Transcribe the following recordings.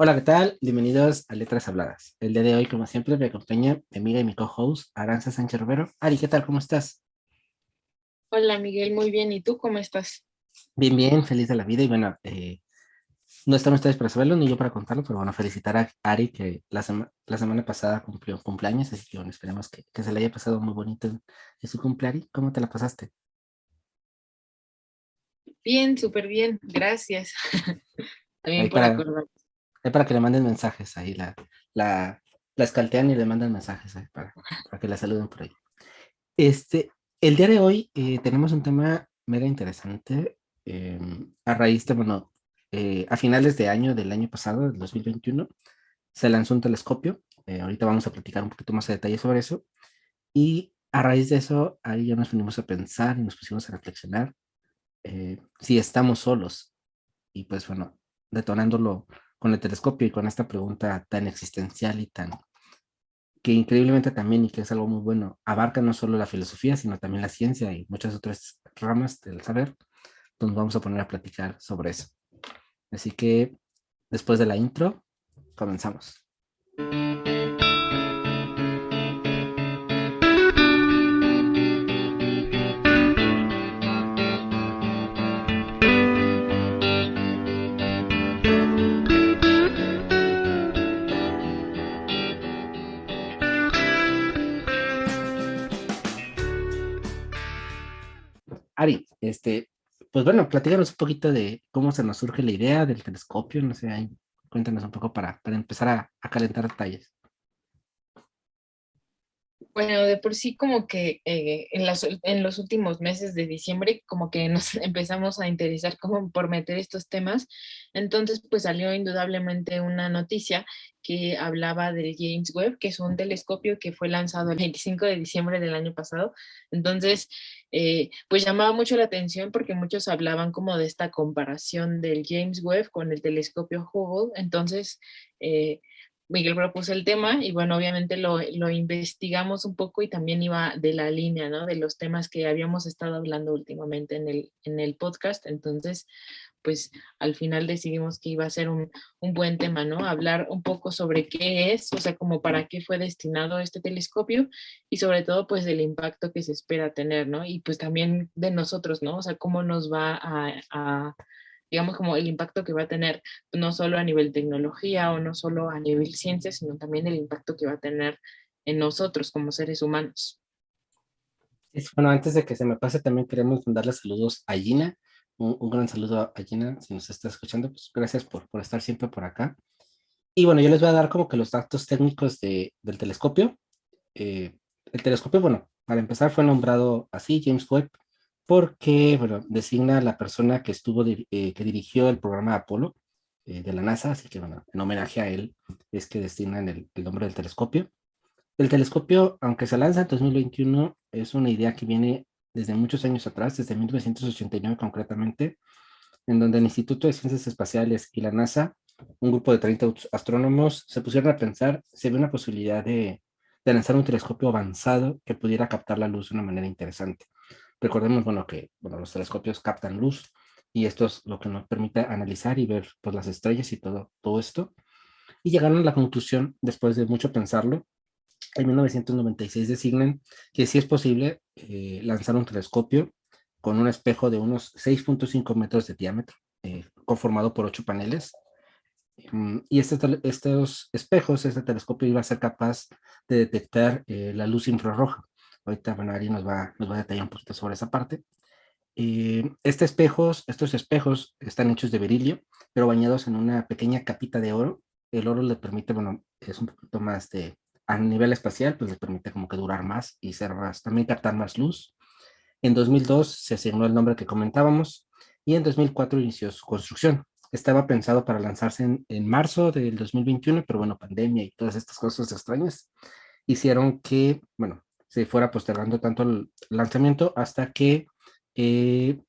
Hola, ¿qué tal? Bienvenidos a Letras Habladas. El día de hoy, como siempre, me acompaña mi amiga y mi co-host, Aranza Sánchez Rivero. Ari, ¿qué tal? ¿Cómo estás? Hola Miguel, muy bien. ¿Y tú cómo estás? Bien, bien, feliz de la vida. Y bueno, no están ustedes para saberlo ni yo para contarlo, pero bueno, felicitar a Ari que la semana pasada cumplió cumpleaños, así que bueno, esperemos que se le haya pasado muy bonito en su cumpleaños. ¿Cómo te la pasaste? Bien, súper bien. Gracias. Ahí También por para, acordar. ahí para que le manden mensajes, ahí la, la escaltean y le mandan mensajes ahí para que la saluden por ahí. Este, el día de hoy tenemos un tema mega interesante a raíz de, bueno, a finales de año del año pasado, del 2021, se lanzó un telescopio. Ahorita vamos a platicar un poquito más a detalle sobre eso. Y a raíz de eso, ahí ya nos venimos a pensar y nos pusimos a reflexionar si estamos solos. Y pues bueno, detonándolo con el telescopio y con esta pregunta tan existencial y tan que increíblemente también, y que es algo muy bueno, abarca no solo la filosofía, sino también la ciencia y muchas otras ramas del saber. Entonces vamos a poner a platicar sobre eso. Así que después de la intro, comenzamos. Ari, pues bueno, platícanos un poquito de cómo se nos surge la idea del telescopio, no sé, ahí, cuéntanos un poco para empezar a calentar detalles. Bueno, de por sí como que en los últimos meses de diciembre como que nos empezamos a interesar como por meter estos temas. Entonces pues salió indudablemente una noticia que hablaba del James Webb, que es un telescopio que fue lanzado el 25 de diciembre del año pasado. Entonces pues llamaba mucho la atención porque muchos hablaban como de esta comparación del James Webb con el telescopio Hubble. Entonces Miguel propuso el tema y bueno, obviamente lo investigamos un poco y también iba de la línea, ¿no? De los temas que habíamos estado hablando últimamente en el podcast. Entonces, pues al final decidimos que iba a ser un buen tema, ¿no? Hablar un poco sobre qué es, o sea, como para qué fue destinado este telescopio y sobre todo, pues del impacto que se espera tener, ¿no? Y pues también de nosotros, ¿no? O sea, cómo nos va digamos, como el impacto que va a tener no solo a nivel tecnología o no solo a nivel ciencia, sino también el impacto que va a tener en nosotros como seres humanos. Bueno, antes de que se me pase, también queremos mandarle saludos a Gina. Un gran saludo a Gina, si nos está escuchando, pues gracias por estar siempre por acá. Y bueno, yo les voy a dar como que los datos técnicos del telescopio. El telescopio, bueno, para empezar fue nombrado así, James Webb, porque, bueno, designa a la persona que que dirigió el programa Apolo de la NASA, así que, bueno, en homenaje a él es que designan el nombre del telescopio. El telescopio, aunque se lanza en 2021, es una idea que viene desde muchos años atrás, desde 1989 concretamente, en donde el Instituto de Ciencias Espaciales y la NASA, un grupo de 30 astrónomos, se pusieron a pensar si había una posibilidad de lanzar un telescopio avanzado que pudiera captar la luz de una manera interesante. Recordemos, bueno, que bueno, los telescopios captan luz y esto es lo que nos permite analizar y ver pues, las estrellas y todo esto. Y llegaron a la conclusión, después de mucho pensarlo, en 1996 designan que sí es posible lanzar un telescopio con un espejo de unos 6.5 metros de diámetro, conformado por 8 paneles. Y estos espejos, este telescopio iba a ser capaz de detectar la luz infrarroja. Ahorita, bueno, Ari nos va a detallar un poquito sobre esa parte. Estos espejos están hechos de berilio, pero bañados en una pequeña capita de oro. El oro le permite, bueno, es un poquito más a nivel espacial, pues le permite como que durar más y ser más, también captar más luz. En 2002 se asignó el nombre que comentábamos y en 2004 inició su construcción. Estaba pensado para lanzarse en marzo del 2021, pero bueno, pandemia y todas estas cosas extrañas hicieron que, bueno, se fuera postergando tanto el lanzamiento hasta que eh,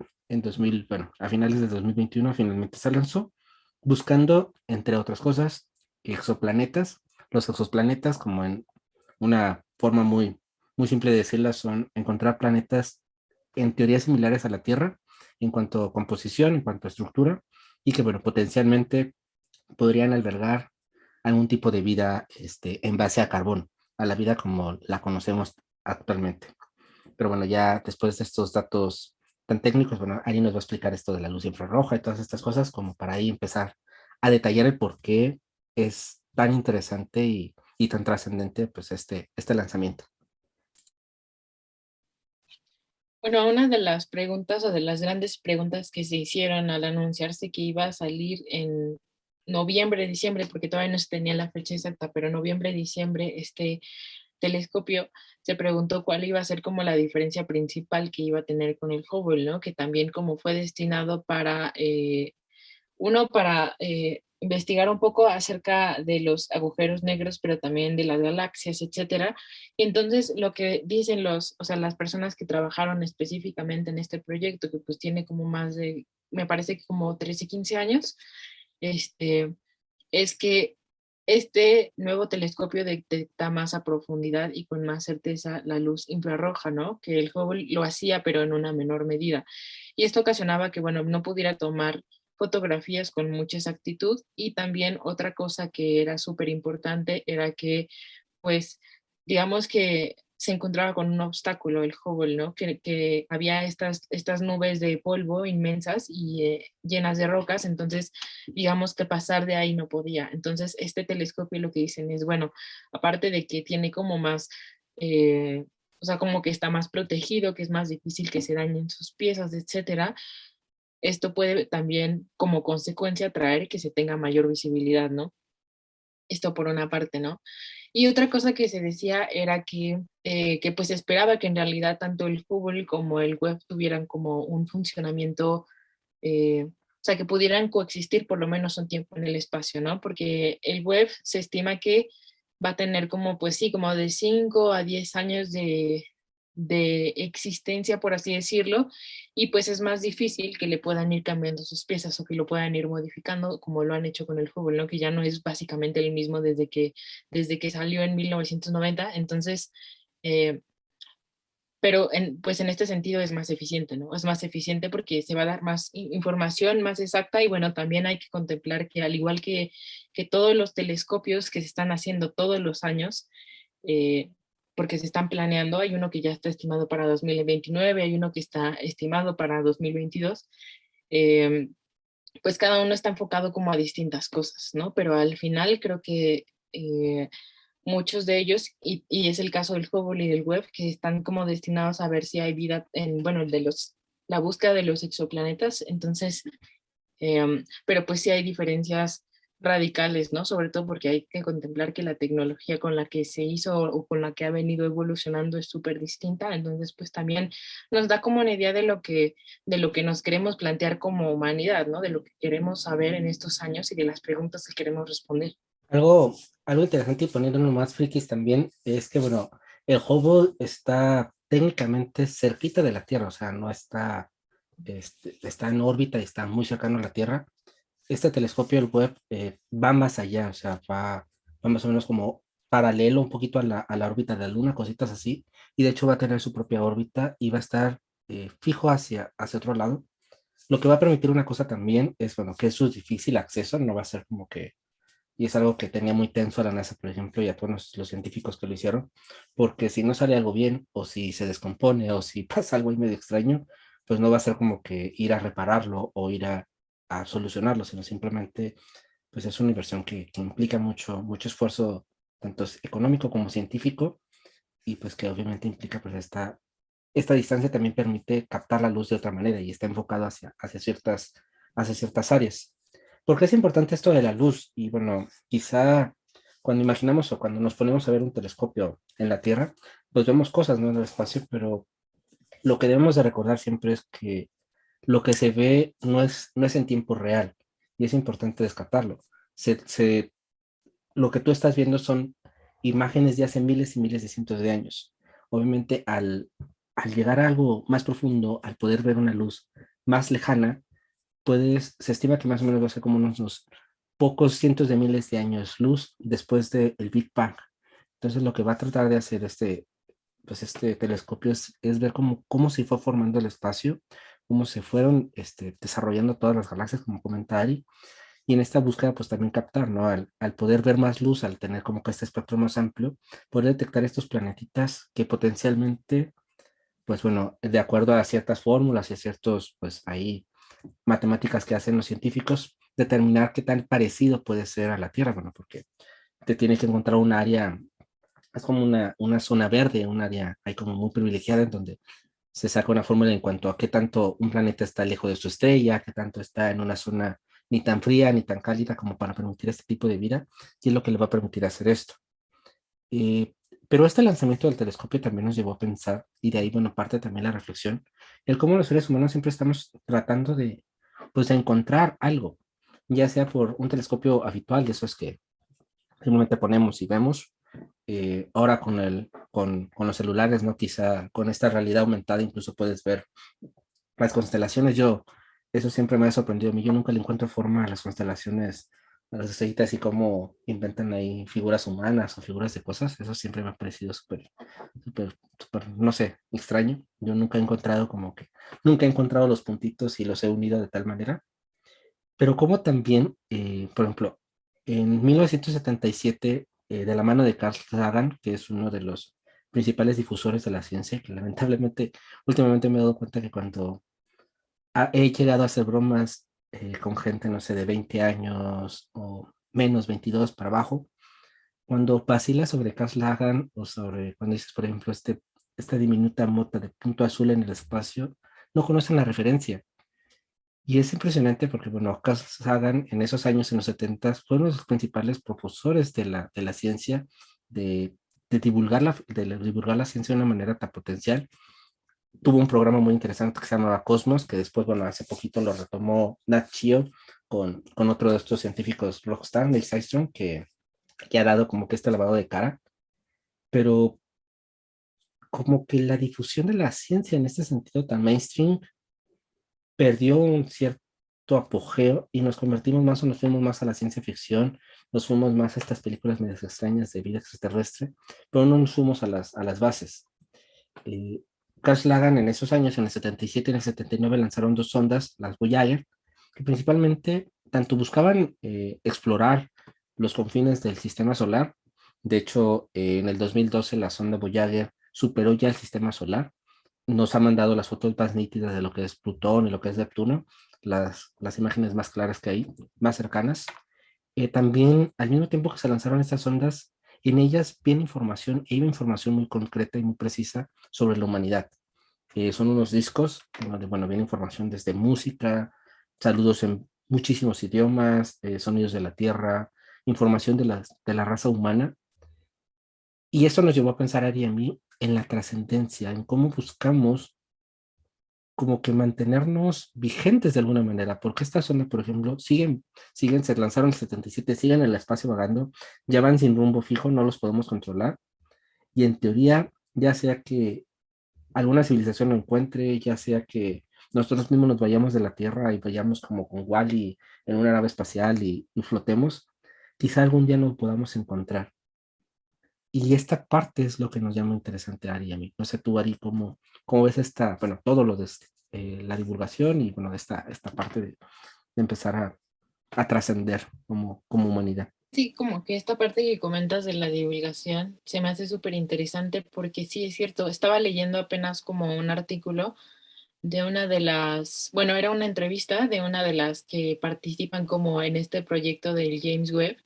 bueno, a finales de 2021 finalmente se lanzó, buscando, entre otras cosas, exoplanetas. Los exoplanetas, como en una forma muy simple de decirlas, son encontrar planetas en teoría similares a la Tierra en cuanto a composición, en cuanto a estructura, y que, bueno, potencialmente podrían albergar algún tipo de vida en base a carbón, a la vida como la conocemos actualmente. Pero bueno, ya después de estos datos tan técnicos, bueno, Ari nos va a explicar esto de la luz infrarroja y todas estas cosas, como para ahí empezar a detallar el por qué es tan interesante y tan trascendente, pues este lanzamiento. Bueno, una de las preguntas o de las grandes preguntas que se hicieron al anunciarse que iba a salir en noviembre, diciembre, porque todavía no se tenía la fecha exacta, pero noviembre, diciembre, este telescopio, se preguntó cuál iba a ser como la diferencia principal que iba a tener con el Hubble, ¿no? Que también como fue destinado para uno para investigar un poco acerca de los agujeros negros, pero también de las galaxias, etcétera. Y entonces lo que dicen o sea, las personas que trabajaron específicamente en este proyecto, que pues tiene como más de, me parece que como 13, 15 años, este, es que este nuevo telescopio detecta más a profundidad y con más certeza la luz infrarroja, ¿no? Que el Hubble lo hacía, pero en una menor medida. Y esto ocasionaba que, bueno, no pudiera tomar fotografías con mucha exactitud. Y también otra cosa que era súper importante era que pues digamos que se encontraba con un obstáculo el Hubble, ¿no? Que había estas nubes de polvo inmensas y llenas de rocas, entonces digamos que pasar de ahí no podía. Entonces este telescopio lo que dicen es, bueno, aparte de que tiene como más, o sea, como que está más protegido, que es más difícil que se dañen sus piezas, etcétera, esto puede también como consecuencia traer que se tenga mayor visibilidad, ¿no? Esto por una parte, ¿no? Y otra cosa que se decía era que pues esperaba que en realidad tanto el Hubble como el web tuvieran como un funcionamiento, o sea, que pudieran coexistir por lo menos un tiempo en el espacio, ¿no? Porque el web se estima que va a tener como, pues sí, como de 5 a 10 años de existencia, por así decirlo, y pues es más difícil que le puedan ir cambiando sus piezas o que lo puedan ir modificando como lo han hecho con el fútbol, ¿no? Que ya no es básicamente el mismo desde que salió en 1990, entonces, eh, pero pues en este sentido es más eficiente, ¿no? Es más eficiente porque se va a dar más información más exacta y bueno, también hay que contemplar que al igual que todos los telescopios que se están haciendo todos los años, eh, porque se están planeando, hay uno que ya está estimado para 2029, hay uno que está estimado para 2022, eh, pues cada uno está enfocado como a distintas cosas, ¿no? Pero al final creo que muchos de ellos, y es el caso del Hubble y del Webb, que están como destinados a ver si hay vida en, bueno, la búsqueda de los exoplanetas, entonces, pero pues sí hay diferencias radicales, ¿no? Sobre todo porque hay que contemplar que la tecnología con la que se hizo o con la que ha venido evolucionando es súper distinta, entonces pues también nos da como una idea de lo que nos queremos plantear como humanidad, ¿no? De lo que queremos saber en estos años y de las preguntas que queremos responder. Algo, algo interesante y poniéndonos más frikis también es que, bueno, el Hubble está técnicamente cerquita de la Tierra, o sea, no está, está en órbita y está muy cercano a la Tierra. Este telescopio, el Webb, va más allá, o sea, va más o menos como paralelo un poquito a la órbita de la Luna, cositas así, y de hecho va a tener su propia órbita y va a estar fijo hacia otro lado. Lo que va a permitir una cosa también es, bueno, que es su difícil acceso, no va a ser como que y es algo que tenía muy tenso a la NASA, por ejemplo, y a todos los científicos que lo hicieron, porque si no sale algo bien, o si se descompone, o si pasa algo ahí medio extraño, pues no va a ser como que ir a repararlo o ir a solucionarlo, sino simplemente, pues es una inversión que implica mucho esfuerzo, tanto económico como científico, y pues que obviamente implica, pues esta distancia también permite captar la luz de otra manera y está enfocado hacia ciertas áreas. ¿Por qué es importante esto de la luz? Y bueno, quizá cuando imaginamos o cuando nos ponemos a ver un telescopio en la Tierra, pues vemos cosas, ¿no? En el espacio, pero lo que debemos de recordar siempre es que lo que se ve no es en tiempo real y es importante descartarlo. Lo que tú estás viendo son imágenes de hace miles y miles de cientos de años. Obviamente, al llegar a algo más profundo, al poder ver una luz más lejana, se estima que más o menos va a ser como unos pocos cientos de miles de años luz después del Big Bang. Entonces, lo que va a tratar de hacer este telescopio es ver cómo se fue formando el espacio, cómo se fueron desarrollando todas las galaxias, como comenta Ari, Y en esta búsqueda, pues también captar, ¿no? Al poder ver más luz, al tener como que este espectro más amplio, poder detectar estos planetitas que potencialmente, pues bueno, de acuerdo a ciertas fórmulas y a ciertos, pues ahí, matemáticas que hacen los científicos, determinar qué tan parecido puede ser a la Tierra, bueno, porque te tienes que encontrar un área, es como una zona verde, un área ahí como muy privilegiada en donde se saca una fórmula en cuanto a qué tanto un planeta está lejos de su estrella, qué tanto está en una zona ni tan fría ni tan cálida como para permitir este tipo de vida, y es lo que le va a permitir hacer esto. Eh, pero este lanzamiento del telescopio también nos llevó a pensar, y de ahí, bueno, parte también la reflexión, el cómo los seres humanos siempre estamos tratando de, pues, de encontrar algo, ya sea por un telescopio habitual, de esos que simplemente ponemos y vemos, ahora con los celulares, ¿no? Quizá con esta realidad aumentada incluso puedes ver las constelaciones. Eso siempre me ha sorprendido a mí. Yo nunca le encuentro forma a las constelaciones, a las estrellitas y cómo inventan ahí figuras humanas o figuras de cosas. Eso siempre me ha parecido súper, no sé, extraño. Yo nunca he encontrado nunca he encontrado los puntitos y los he unido de tal manera. Pero como también, por ejemplo, en 1977, de la mano de Carl Sagan, que es uno de los principales difusores de la ciencia, que lamentablemente últimamente me he dado cuenta que cuando he llegado a hacer bromas con gente, no sé, de 20 años o menos 22 para abajo, cuando vacilas sobre Carl Sagan o sobre, cuando dices, por ejemplo, esta diminuta mota de punto azul en el espacio, no conocen la referencia. Y es impresionante porque, bueno, Carl Sagan en esos años, en los 70, fueron los principales propulsores de la ciencia, de, de divulgar la ciencia de una manera tan potencial. Tuvo un programa muy interesante que se llamaba Cosmos, que después, bueno, hace poquito lo retomó Nat Geo con otro de estos científicos rockstar, Neil Armstrong, que ha dado como que este lavado de cara, pero como que la difusión de la ciencia en este sentido tan mainstream perdió un cierto apogeo y nos convertimos más o nos fuimos más a la ciencia ficción, nos fuimos más a estas películas medio extrañas de vida extraterrestre, pero no nos fuimos a a las bases. Eh, Carl Sagan en esos años, en el 77 y en el 79, lanzaron dos sondas, las Voyager, que principalmente tanto buscaban explorar los confines del sistema solar. De hecho, en el 2012 la sonda Voyager superó ya el sistema solar, nos ha mandado las fotos más nítidas de lo que es Plutón y lo que es Neptuno, las imágenes más claras que hay, más cercanas. También, al mismo tiempo que se lanzaron estas ondas, en ellas viene información, e iba información muy concreta y muy precisa sobre la humanidad. Son unos discos donde, bueno, viene información desde música, saludos en muchísimos idiomas, sonidos de la Tierra, información de la raza humana. Y eso nos llevó a pensar, Ari y a mí, en la trascendencia, en cómo buscamos como que mantenernos vigentes de alguna manera, porque esta zona, por ejemplo, se lanzaron en el 77, siguen en el espacio vagando, ya van sin rumbo fijo, no los podemos controlar, y en teoría, ya sea que alguna civilización lo encuentre, ya sea que nosotros mismos nos vayamos de la Tierra y vayamos como con Wall-E en una nave espacial y flotemos, quizá algún día nos podamos encontrar. Y esta parte es lo que nos llama interesante a Ari y a mí. No sé tú, Ari, cómo ves bueno, todo lo de la divulgación y, bueno, de esta parte de empezar a trascender como humanidad. Sí, como que esta parte que comentas de la divulgación se me hace súper interesante porque sí es cierto, estaba leyendo apenas como un artículo de una de las, bueno, era una entrevista de una de las que participan como en este proyecto del James Webb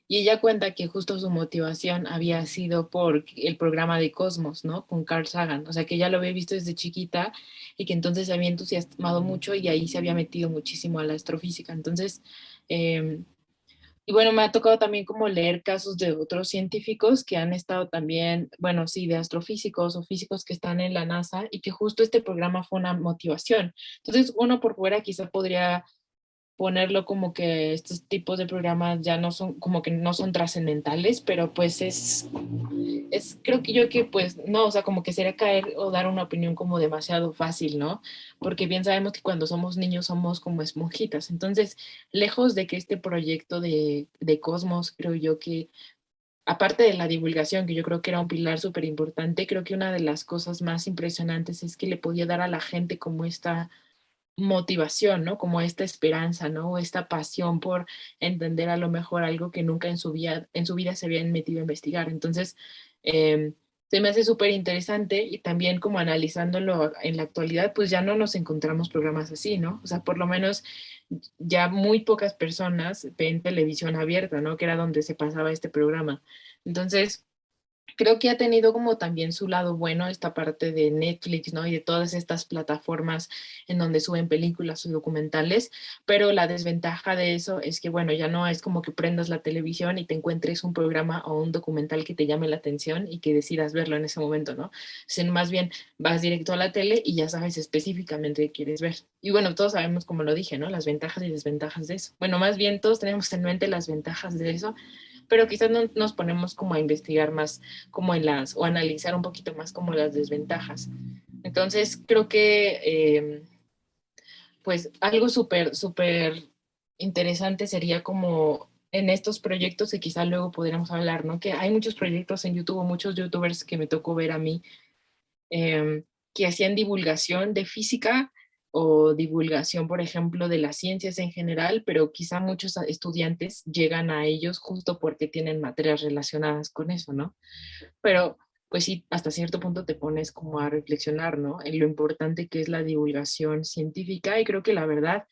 y ella cuenta que justo su motivación había sido por el programa de Cosmos, ¿no? Con Carl Sagan, o sea que ya lo había visto desde chiquita y que entonces se había entusiasmado mucho y ahí se había metido muchísimo a la astrofísica. Entonces, y bueno, me ha tocado también como leer casos de otros científicos que han estado también, bueno, sí, de astrofísicos o físicos que están en la NASA y que justo este programa fue una motivación. Entonces, uno por fuera quizá podría ponerlo como que estos tipos de programas ya no son, como que no son trascendentales, pero pues creo que yo que pues no, o sea, como que sería caer o dar una opinión como demasiado fácil, ¿no? Porque bien sabemos que cuando somos niños somos como esponjitas. Entonces, lejos de que este proyecto de Cosmos, creo yo que, aparte de la divulgación, que yo creo que era un pilar súper importante, creo que una de las cosas más impresionantes es que le podía dar a la gente como esta motivación, ¿no? Como esta esperanza, ¿no? O esta pasión por entender a lo mejor algo que nunca en su vida se habían metido a investigar. Entonces, se me hace súper interesante y también como analizándolo en la actualidad, pues ya no nos encontramos programas así, ¿no? O sea, por lo menos ya muy pocas personas ven televisión abierta, ¿no? Que era donde se pasaba este programa. Entonces, creo que ha tenido como también su lado bueno esta parte de Netflix, ¿no? Y de todas estas plataformas en donde suben películas o documentales, pero la desventaja de eso es que, bueno, ya no es como que prendas la televisión y te encuentres un programa o un documental que te llame la atención y que decidas verlo en ese momento, ¿no? Sino más bien vas directo a la tele y ya sabes específicamente qué quieres ver. Y bueno, todos sabemos, como lo dije, ¿no? Las ventajas y desventajas de eso. Bueno, más bien todos tenemos en mente las ventajas de eso, pero quizás no nos ponemos como a investigar más como en las, o analizar un poquito más como las desventajas. Entonces, creo que pues algo súper interesante sería como en estos proyectos que quizá luego podríamos hablar, ¿no? Que hay muchos proyectos en YouTube, muchos youtubers que me tocó ver a mí, que hacían divulgación de física o divulgación, por ejemplo, de las ciencias en general, pero quizá muchos estudiantes llegan a ellos justo porque tienen materias relacionadas con eso, ¿no? Pero pues sí, hasta cierto punto te pones como a reflexionar, ¿no? En lo importante que es la divulgación científica y creo que la verdad,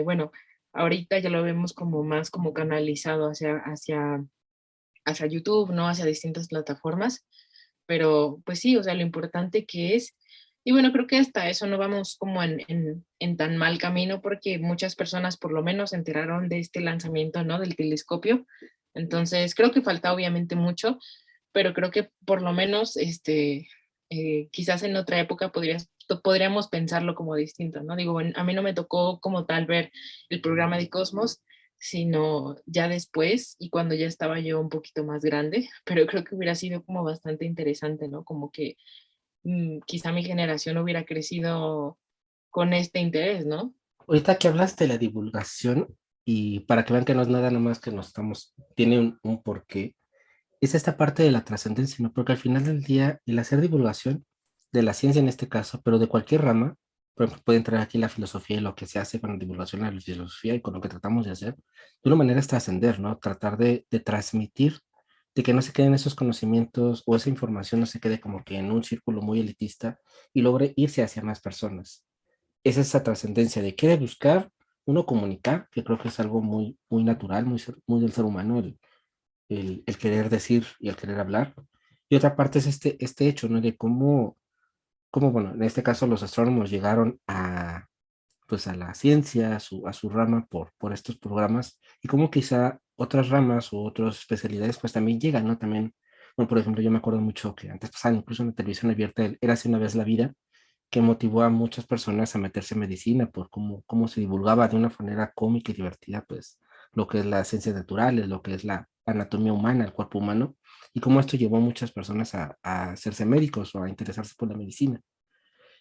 bueno, ahorita ya lo vemos como más como canalizado hacia YouTube, ¿no? Hacia distintas plataformas, pero pues sí, o sea, lo importante que es. Y bueno, creo que hasta eso no vamos como en tan mal camino porque muchas personas por lo menos se enteraron de este lanzamiento, ¿no? Del telescopio. Entonces, creo que falta obviamente mucho, pero creo que por lo menos, quizás en otra época podríamos pensarlo como distinto, ¿no? Digo, bueno, a mí no me tocó como tal ver el programa de Cosmos, sino ya después y cuando ya estaba yo un poquito más grande, pero creo que hubiera sido como bastante interesante, ¿no? Como que quizá mi generación hubiera crecido con este interés, ¿no? Ahorita que hablas de la divulgación, y para que vean que no es nada nomás que nos estamos, tiene un porqué, es esta parte de la trascendencia, ¿no? Porque al final del día, el hacer divulgación de la ciencia en este caso, pero de cualquier rama, por ejemplo, puede entrar aquí la filosofía y lo que se hace con la divulgación de la filosofía y con lo que tratamos de hacer, de una manera es trascender, ¿no? Tratar de transmitir, de que no se queden esos conocimientos o esa información no se quede como que en un círculo muy elitista y logre irse hacia más personas. Es esa trascendencia de querer buscar, uno comunicar, que creo que es algo muy natural, muy del ser humano, el querer decir y el querer hablar. Y otra parte es este hecho, ¿no? De cómo, bueno, en este caso los astrónomos llegaron a, pues a la ciencia, a su rama por estos programas, y cómo quizá otras ramas o otras especialidades pues también llegan, ¿no? También, bueno, por ejemplo, yo me acuerdo mucho que antes pasaba incluso en la televisión abierta, el Érase una vez la vida, que motivó a muchas personas a meterse en medicina por cómo se divulgaba de una manera cómica y divertida, pues, lo que es las ciencias naturales, lo que es la anatomía humana, el cuerpo humano, y cómo esto llevó a muchas personas a hacerse médicos o a interesarse por la medicina.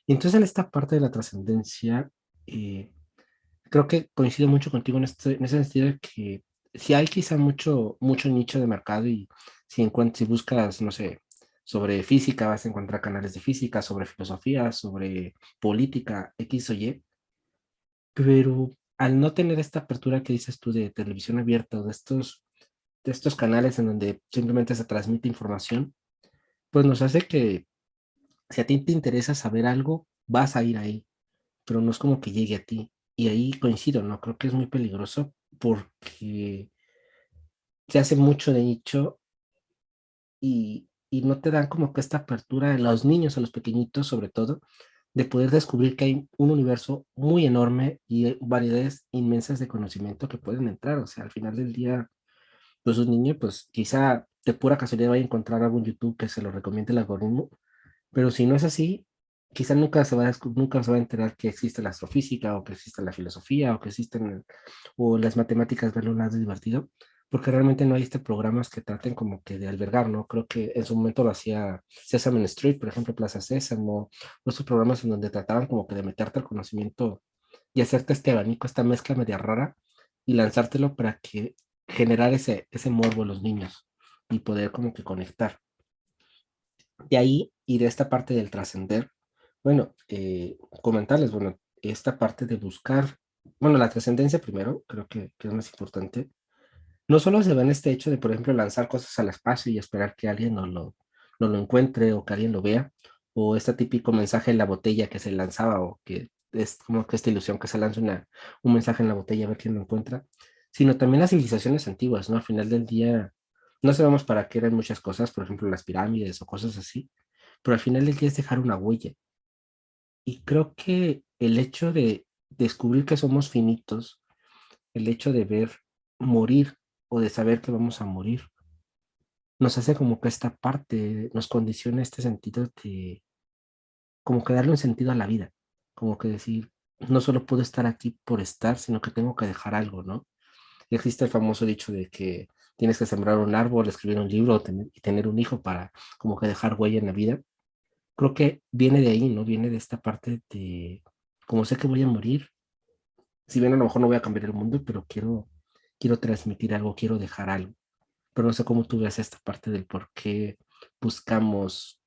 Y entonces en esta parte de la trascendencia, eh, creo que coincido mucho contigo en ese sentido de que si hay quizá mucho nicho de mercado y si buscas, no sé, sobre física, vas a encontrar canales de física, sobre filosofía, sobre política, X o Y, pero al no tener esta apertura que dices tú de televisión abierta o de estos canales en donde simplemente se transmite información, pues nos hace que si a ti te interesa saber algo, vas a ir ahí, pero no es como que llegue a ti. Y ahí coincido, ¿no? Creo que es muy peligroso porque se hace mucho de nicho y no te dan como que esta apertura a los niños, a los pequeñitos sobre todo, de poder descubrir que hay un universo muy enorme y variedades inmensas de conocimiento que pueden entrar. O sea, al final del día, pues un niño, pues quizá de pura casualidad vaya a encontrar algo en YouTube que se lo recomiende el algoritmo, pero si no es así, quizá nunca se va a enterar que existe la astrofísica o que existe la filosofía o que existen o las matemáticas, verlo un lado divertido, porque realmente no hay programas que traten como que de albergar, ¿no? Creo que en su momento lo hacía Sesame Street, por ejemplo, Plaza Sésamo, o estos programas en donde trataban como que de meterte al conocimiento y hacerte este abanico, esta mezcla media rara y lanzártelo para que generar ese morbo en los niños y poder como que conectar. De ahí y de esta parte del trascender, bueno, comentarles, bueno, esta parte de buscar, bueno, la trascendencia primero, creo que es más importante. No solo se ve en este hecho de, por ejemplo, lanzar cosas al espacio y esperar que alguien no lo encuentre o que alguien lo vea, o este típico mensaje en la botella que se lanzaba, o que es como que esta ilusión que se lanza un mensaje en la botella a ver quién lo encuentra, sino también las civilizaciones antiguas, ¿no? Al final del día, no sabemos para qué eran muchas cosas, por ejemplo, las pirámides o cosas así, pero al final del día es dejar una huella. Y creo que el hecho de descubrir que somos finitos, el hecho de ver morir o de saber que vamos a morir, nos hace como que esta parte nos condiciona este sentido de como que darle un sentido a la vida, como que decir, no solo puedo estar aquí por estar, sino que tengo que dejar algo, ¿no? Y existe el famoso dicho de que tienes que sembrar un árbol, escribir un libro y tener un hijo para como que dejar huella en la vida. Creo que viene de ahí, ¿no? Viene de esta parte de, como sé que voy a morir, si bien a lo mejor no voy a cambiar el mundo, pero quiero transmitir algo, quiero dejar algo. Pero no sé cómo tú ves esta parte del por qué buscamos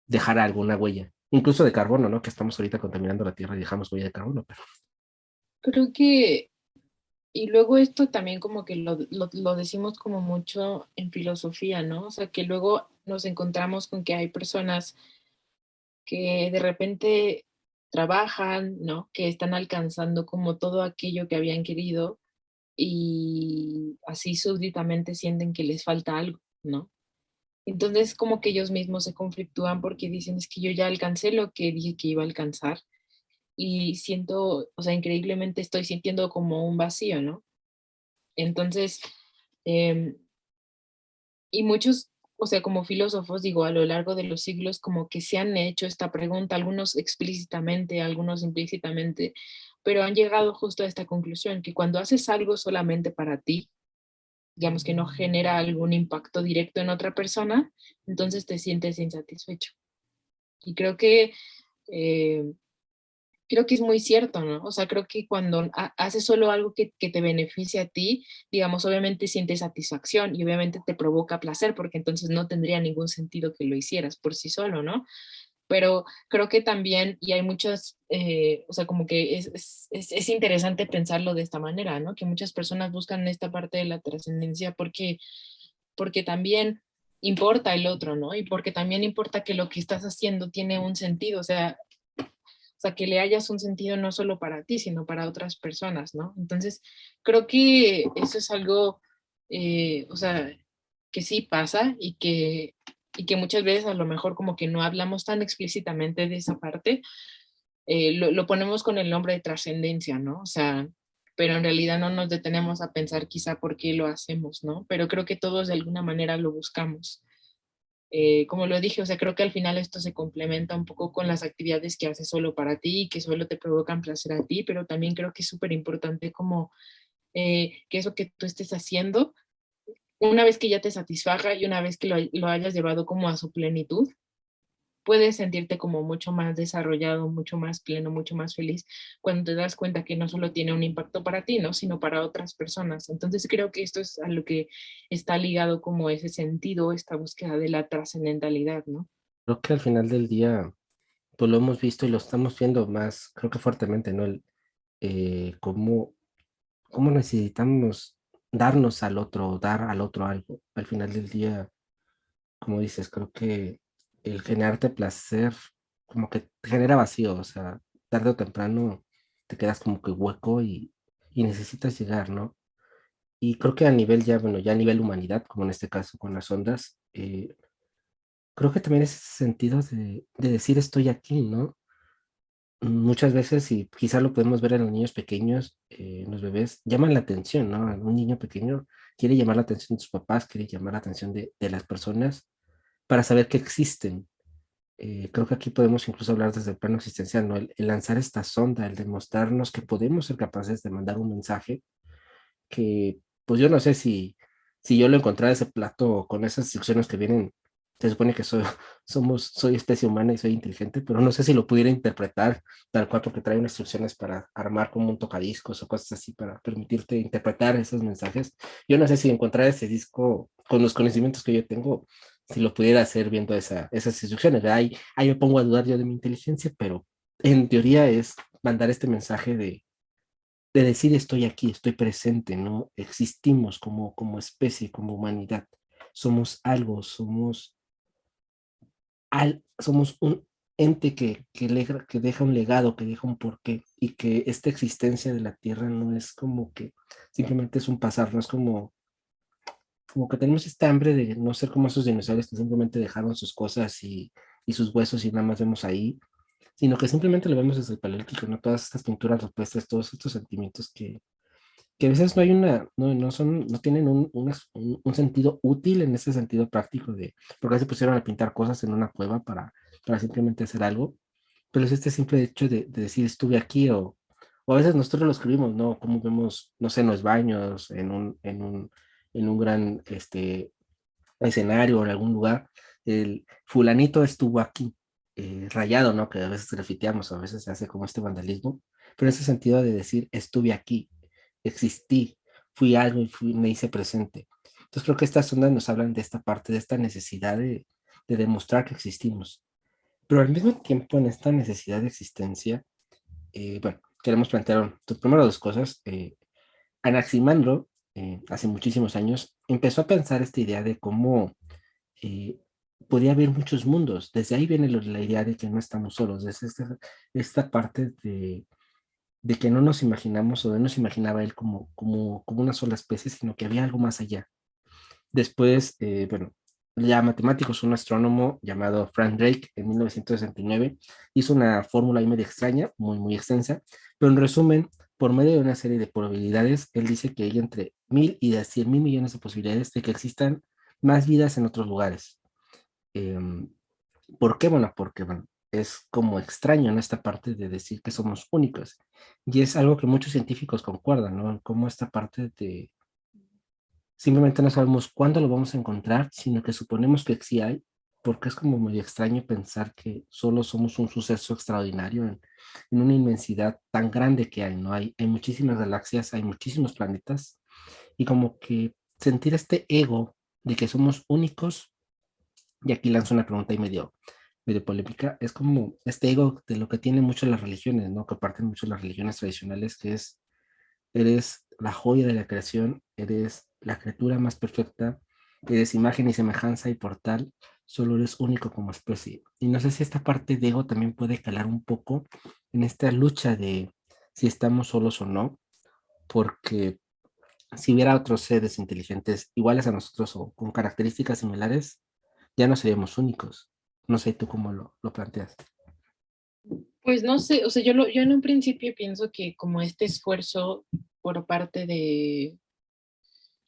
dejar alguna huella, incluso de carbono, ¿no? Que estamos ahorita contaminando la tierra y dejamos huella de carbono, pero Creo que, y luego esto también como que lo decimos como mucho en filosofía, ¿no? O sea, que luego nos encontramos con que hay personas que de repente trabajan, ¿no? Que están alcanzando como todo aquello que habían querido y así súbitamente sienten que les falta algo, ¿no? Entonces como que ellos mismos se conflictúan porque dicen es que yo ya alcancé lo que dije que iba a alcanzar y siento, o sea, increíblemente estoy sintiendo como un vacío, ¿no? Entonces, eh, y muchos, o sea, como filósofos, digo, a lo largo de los siglos, como que se han hecho esta pregunta, algunos explícitamente, algunos implícitamente, pero han llegado justo a esta conclusión, que cuando haces algo solamente para ti, digamos que no genera algún impacto directo en otra persona, entonces te sientes insatisfecho. Y eh, creo que es muy cierto, ¿no? O sea, creo que cuando haces solo algo que te beneficia a ti, digamos, obviamente sientes satisfacción y obviamente te provoca placer, porque entonces no tendría ningún sentido que lo hicieras por sí solo, ¿no? Pero creo que también, y hay muchas, o sea, como que es interesante pensarlo de esta manera, ¿no? Que muchas personas buscan esta parte de la trascendencia porque también importa el otro, ¿no? Y porque también importa que lo que estás haciendo tiene un sentido, o sea, que le hayas un sentido no solo para ti, sino para otras personas, ¿no? Entonces, creo que eso es algo, o sea, que sí pasa y que muchas veces a lo mejor como que no hablamos tan explícitamente de esa parte, lo ponemos con el nombre de trascendencia, ¿no? O sea, pero en realidad no nos detenemos a pensar quizá por qué lo hacemos, ¿no? Pero creo que todos de alguna manera lo buscamos. Como lo dije, o sea, creo que al final esto se complementa un poco con las actividades que haces solo para ti y que solo te provocan placer a ti, pero también creo que es súper importante como que eso que tú estés haciendo, una vez que ya te satisfaga y una vez que lo hayas llevado como a su plenitud, puedes sentirte como mucho más desarrollado, mucho más pleno, mucho más feliz cuando te das cuenta que no solo tiene un impacto para ti, ¿no? Sino para otras personas. Entonces creo que esto es a lo que está ligado como ese sentido, esta búsqueda de la trascendentalidad, ¿no? creo que al final del día, pues lo hemos visto y lo estamos viendo más, creo que fuertemente, ¿no? Cómo, cómo necesitamos darnos al otro, dar al otro algo. Al final del día, como dices, creo que el generarte placer, como que te genera vacío, o sea, tarde o temprano te quedas como que hueco y necesitas llegar, ¿no? Y creo que a nivel ya, bueno, ya a nivel humanidad, como en este caso con las ondas, creo que también es ese sentido de decir estoy aquí, ¿no? Muchas veces, y quizá lo podemos ver en los niños pequeños, en los bebés, llaman la atención, ¿no? Un niño pequeño quiere llamar la atención de sus papás, quiere llamar la atención de las personas para saber que existen. Creo que aquí podemos incluso hablar desde el plano existencial, ¿no? El lanzar esta sonda, el demostrarnos que podemos ser capaces de mandar un mensaje que, pues yo no sé si yo lo encontrara ese plato con esas instrucciones que vienen, se supone que soy especie humana y soy inteligente, pero no sé si lo pudiera interpretar tal cual porque trae unas instrucciones para armar como un tocadiscos o cosas así para permitirte interpretar esos mensajes. Yo no sé si encontrar ese disco con los conocimientos que yo tengo, si lo pudiera hacer viendo esas instrucciones. Ahí me pongo a dudar yo de mi inteligencia, pero en teoría es mandar este mensaje de decir estoy aquí, estoy presente, ¿no? Existimos como especie, como humanidad. Somos algo, somos un ente que deja un legado, que deja un porqué, y que esta existencia de la Tierra no es como que simplemente es un pasar, no es como que tenemos esta hambre de no ser como esos dinosaurios que simplemente dejaron sus cosas y sus huesos y nada más vemos ahí, sino que simplemente lo vemos desde el paleolítico, ¿no? Todas estas pinturas rupestres, todos estos sentimientos que a veces no hay no tienen un sentido útil en ese sentido práctico de, porque se pusieron a pintar cosas en una cueva para simplemente hacer algo, pero es este simple hecho de decir estuve aquí o a veces nosotros lo escribimos, ¿no? Como vemos, no sé, en los baños, en un gran escenario o en algún lugar, el fulanito estuvo aquí, rayado, ¿no? Que a veces grafiteamos, a veces se hace como este vandalismo, pero ese sentido de decir estuve aquí, existí, fui algo y me hice presente. Entonces creo que estas ondas nos hablan de esta parte, de esta necesidad de demostrar que existimos. Pero al mismo tiempo, en esta necesidad de existencia, bueno, queremos plantear primero dos cosas. Anaximandro, hace muchísimos años, empezó a pensar esta idea de cómo eh, podía haber muchos mundos. Desde ahí viene la idea de que no estamos solos, es esta parte de que no nos imaginamos o no nos imaginaba él como una sola especie, sino que había algo más allá. Después, bueno, ya matemáticos, un astrónomo llamado Frank Drake en 1969 hizo una fórmula ahí medio extraña, muy extensa, pero en resumen, por medio de una serie de probabilidades, él dice que hay entre 1.000 y de 100.000 millones de posibilidades de que existan más vidas en otros lugares. Em, ¿Por qué? Bueno, porque bueno, es como extraño en esta parte de decir que somos únicos. Y es algo que muchos científicos concuerdan, ¿no? En cómo esta parte de simplemente no sabemos cuándo lo vamos a encontrar, sino que suponemos que sí hay, porque es como muy extraño pensar que solo somos un suceso extraordinario en una inmensidad tan grande que hay, ¿no? Hay muchísimas galaxias, hay muchísimos planetas, y como que sentir este ego de que somos únicos, y aquí lanzo una pregunta y medio polémica, es como este ego de lo que tienen mucho las religiones, ¿no? Que parten mucho las religiones tradicionales, que es eres la joya de la creación, eres la criatura más perfecta, eres imagen y semejanza y por tal, solo eres único como especie. Y no sé si esta parte de ego también puede calar un poco en esta lucha de si estamos solos o no, porque si hubiera otros seres inteligentes iguales a nosotros o con características similares, ya no seríamos únicos. No sé tú cómo lo planteas. Pues no sé, o sea, yo en un principio pienso que como este esfuerzo por parte de,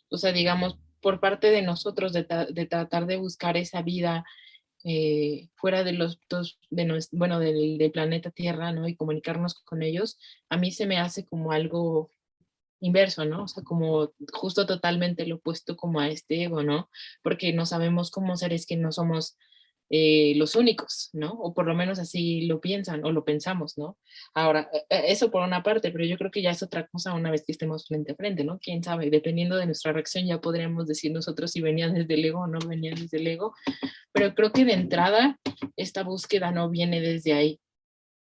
o sea, digamos, por parte de nosotros de tratar de buscar esa vida fuera de los dos, bueno, del planeta Tierra, ¿no? Y comunicarnos con ellos, a mí se me hace como algo inverso, ¿no? O sea, como justo totalmente lo opuesto como a este ego, ¿no? Porque no sabemos como seres que no somos los únicos, ¿no? O por lo menos así lo piensan o lo pensamos, ¿no? Ahora, eso por una parte, pero yo creo que ya es otra cosa una vez que estemos frente a frente, ¿no? Quién sabe, dependiendo de nuestra reacción ya podríamos decir nosotros si venía desde el ego o no venía desde el ego, pero creo que de entrada esta búsqueda no viene desde ahí,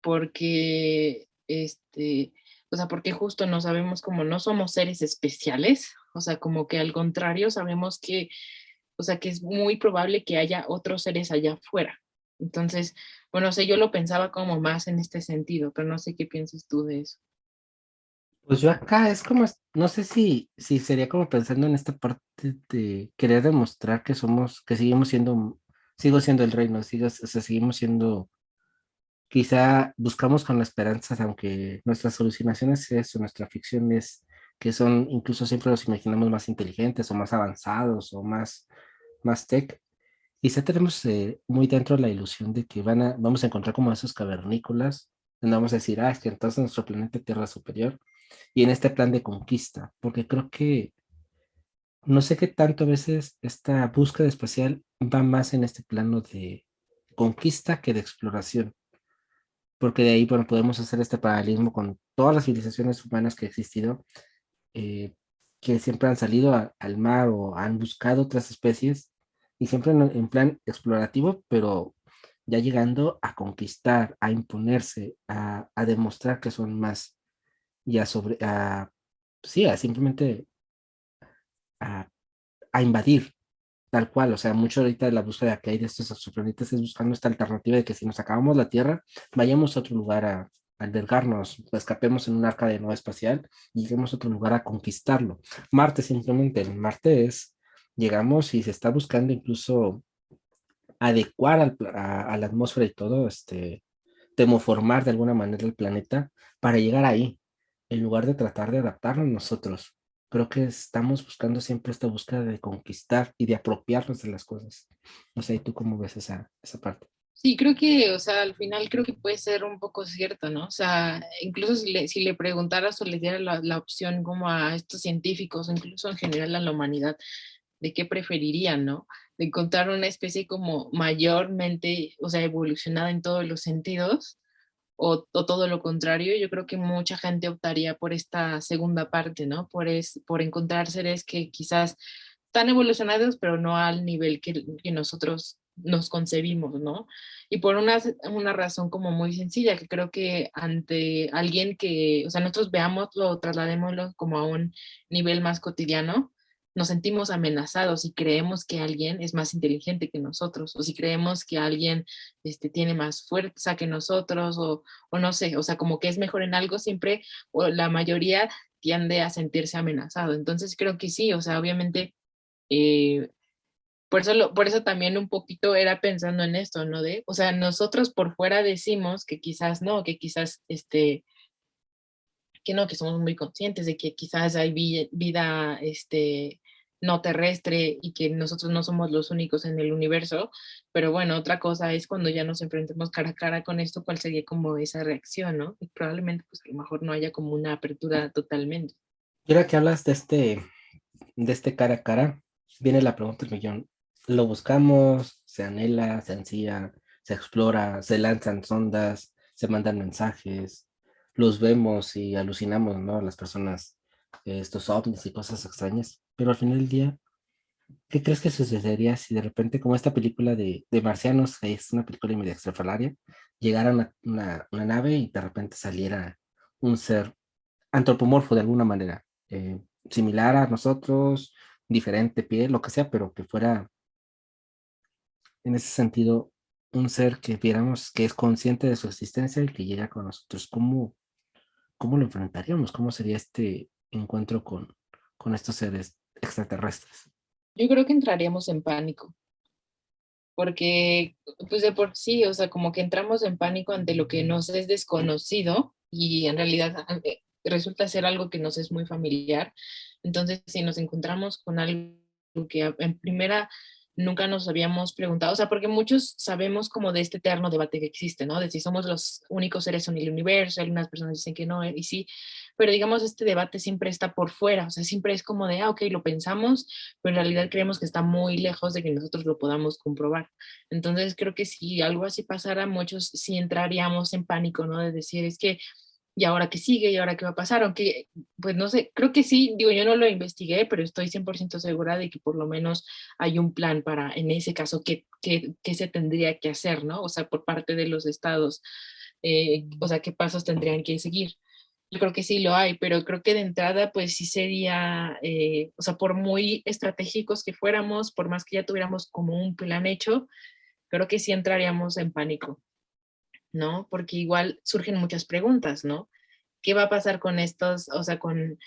porque, o sea, porque justo no sabemos como no somos seres especiales, o sea, como que al contrario sabemos que, o sea, que es muy probable que haya otros seres allá afuera. Entonces, bueno, o sea, yo lo pensaba como más en este sentido, pero no sé qué piensas tú de eso. Pues yo acá es como, no sé si sería como pensando en esta parte de querer demostrar que somos, que sigo siendo el reino, o sea, seguimos siendo, quizá buscamos con la esperanza, aunque nuestras alucinaciones es eso, nuestra ficción es que son, incluso siempre los imaginamos más inteligentes o más avanzados o más tech. Quizá tenemos muy dentro la ilusión de que vamos a encontrar como esos cavernícolas, donde vamos a decir, es que entonces nuestro planeta Tierra es superior y en este plan de conquista, porque creo que no sé qué tanto a veces esta búsqueda espacial va más en este plano de conquista que de exploración, porque de ahí, bueno, podemos hacer este paralelismo con todas las civilizaciones humanas que han existido, eh, que siempre han salido al mar o han buscado otras especies y siempre en plan explorativo, pero ya llegando a conquistar, a imponerse, a demostrar que son más y sí, a simplemente a, a invadir, tal cual. O sea, mucho ahorita de la búsqueda que hay de estos exoplanetas es buscando esta alternativa de que si nos acabamos la Tierra, vayamos a otro lugar a albergarnos, escapemos en un arca de nave espacial y lleguemos a otro lugar a conquistarlo. Marte simplemente, en Marte llegamos y se está buscando incluso adecuar a la atmósfera y todo, termoformar de alguna manera el planeta para llegar ahí, en lugar de tratar de adaptarnos nosotros. Creo que estamos buscando siempre esta búsqueda de conquistar y de apropiarnos de las cosas. No sé, ¿tú cómo ves esa parte? Sí, creo que, o sea, al final creo que puede ser un poco cierto, ¿no? O sea, incluso si le preguntaras o le dieras la opción como a estos científicos, o incluso en general a la humanidad, de qué preferirían, ¿no? De encontrar una especie como mayormente, o sea, evolucionada en todos los sentidos, o todo lo contrario, yo creo que mucha gente optaría por esta segunda parte, ¿no? Por encontrar seres que quizás están evolucionados, pero no al nivel que nosotros nos concebimos, ¿no? Y por una razón como muy sencilla, que creo que ante alguien que, o sea, nosotros veámoslo, trasladémoslo como a un nivel más cotidiano, nos sentimos amenazados y creemos que alguien es más inteligente que nosotros, o si creemos que alguien tiene más fuerza que nosotros, o no sé, o sea, como que es mejor en algo siempre, o la mayoría tiende a sentirse amenazado. Entonces creo que sí, o sea, obviamente, eh, por eso también un poquito era pensando en esto, ¿no? O sea, nosotros por fuera decimos que quizás no, que quizás, que no, que somos muy conscientes de que quizás hay vida, no terrestre y que nosotros no somos los únicos en el universo, pero bueno, otra cosa es cuando ya nos enfrentemos cara a cara con esto, cuál sería como esa reacción, ¿no? Y probablemente pues a lo mejor no haya como una apertura totalmente. Y ahora que hablas de este cara a cara, viene la pregunta del millón. ¿Lo buscamos? ¿Se anhela? ¿Se ansía? ¿Se explora? ¿Se lanzan sondas? ¿Se mandan mensajes? ¿Los vemos y alucinamos, ¿no? Las personas, estos ovnis y cosas extrañas. Pero al final del día, ¿qué crees que sucedería si de repente, como esta película de Marcianos, que es una película medio extrafalaria, llegara una nave y de repente saliera un ser antropomorfo de alguna manera, similar a nosotros, diferente piel, lo que sea, pero que fuera en ese sentido un ser que viéramos que es consciente de su existencia y que llega con nosotros? ¿Cómo lo enfrentaríamos? ¿Cómo sería este encuentro con estos seres extraterrestres? Yo creo que entraríamos en pánico, porque pues de por sí, o sea, como que entramos en pánico ante lo que nos es desconocido y en realidad resulta ser algo que nos es muy familiar. Entonces, si nos encontramos con algo que en primera nunca nos habíamos preguntado, o sea, porque muchos sabemos como de este eterno debate que existe, ¿no? De si somos los únicos seres en el universo, algunas personas dicen que no, y sí, pero digamos, este debate siempre está por fuera, o sea, siempre es como de, ok, lo pensamos, pero en realidad creemos que está muy lejos de que nosotros lo podamos comprobar. Entonces, creo que si algo así pasara, muchos sí entraríamos en pánico, ¿no? De decir, es que, ¿y ahora qué sigue? ¿Y ahora qué va a pasar? Aunque, pues no sé, creo que sí, digo, yo no lo investigué, pero estoy 100% segura de que por lo menos hay un plan para, en ese caso, qué se tendría que hacer, ¿no? O sea, por parte de los estados, o sea, qué pasos tendrían que seguir. Yo creo que sí lo hay, pero creo que de entrada, pues sí sería, o sea, por muy estratégicos que fuéramos, por más que ya tuviéramos como un plan hecho, creo que sí entraríamos en pánico, ¿no? Porque igual surgen muchas preguntas, ¿no? ¿Qué va a pasar con estos, o sea, con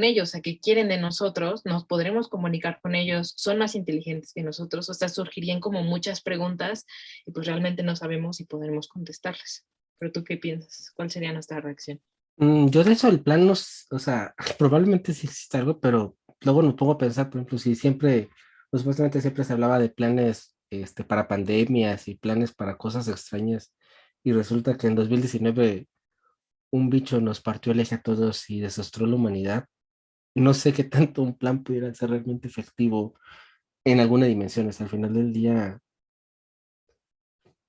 ellos? O sea, ¿qué quieren de nosotros? ¿Nos podremos comunicar con ellos? ¿Son más inteligentes que nosotros? O sea, surgirían como muchas preguntas y pues realmente no sabemos si podremos contestarlas. ¿Pero tú qué piensas? ¿Cuál sería nuestra reacción? Yo de eso el plan o sea, probablemente sí existe algo, pero luego me pongo a pensar, por ejemplo, si siempre, pues, supuestamente siempre se hablaba de planes, para pandemias y planes para cosas extrañas, y resulta que en 2019 un bicho nos partió el eje a todos y desastró la humanidad. No sé qué tanto un plan pudiera ser realmente efectivo en alguna dimensión. O sea, al final del día,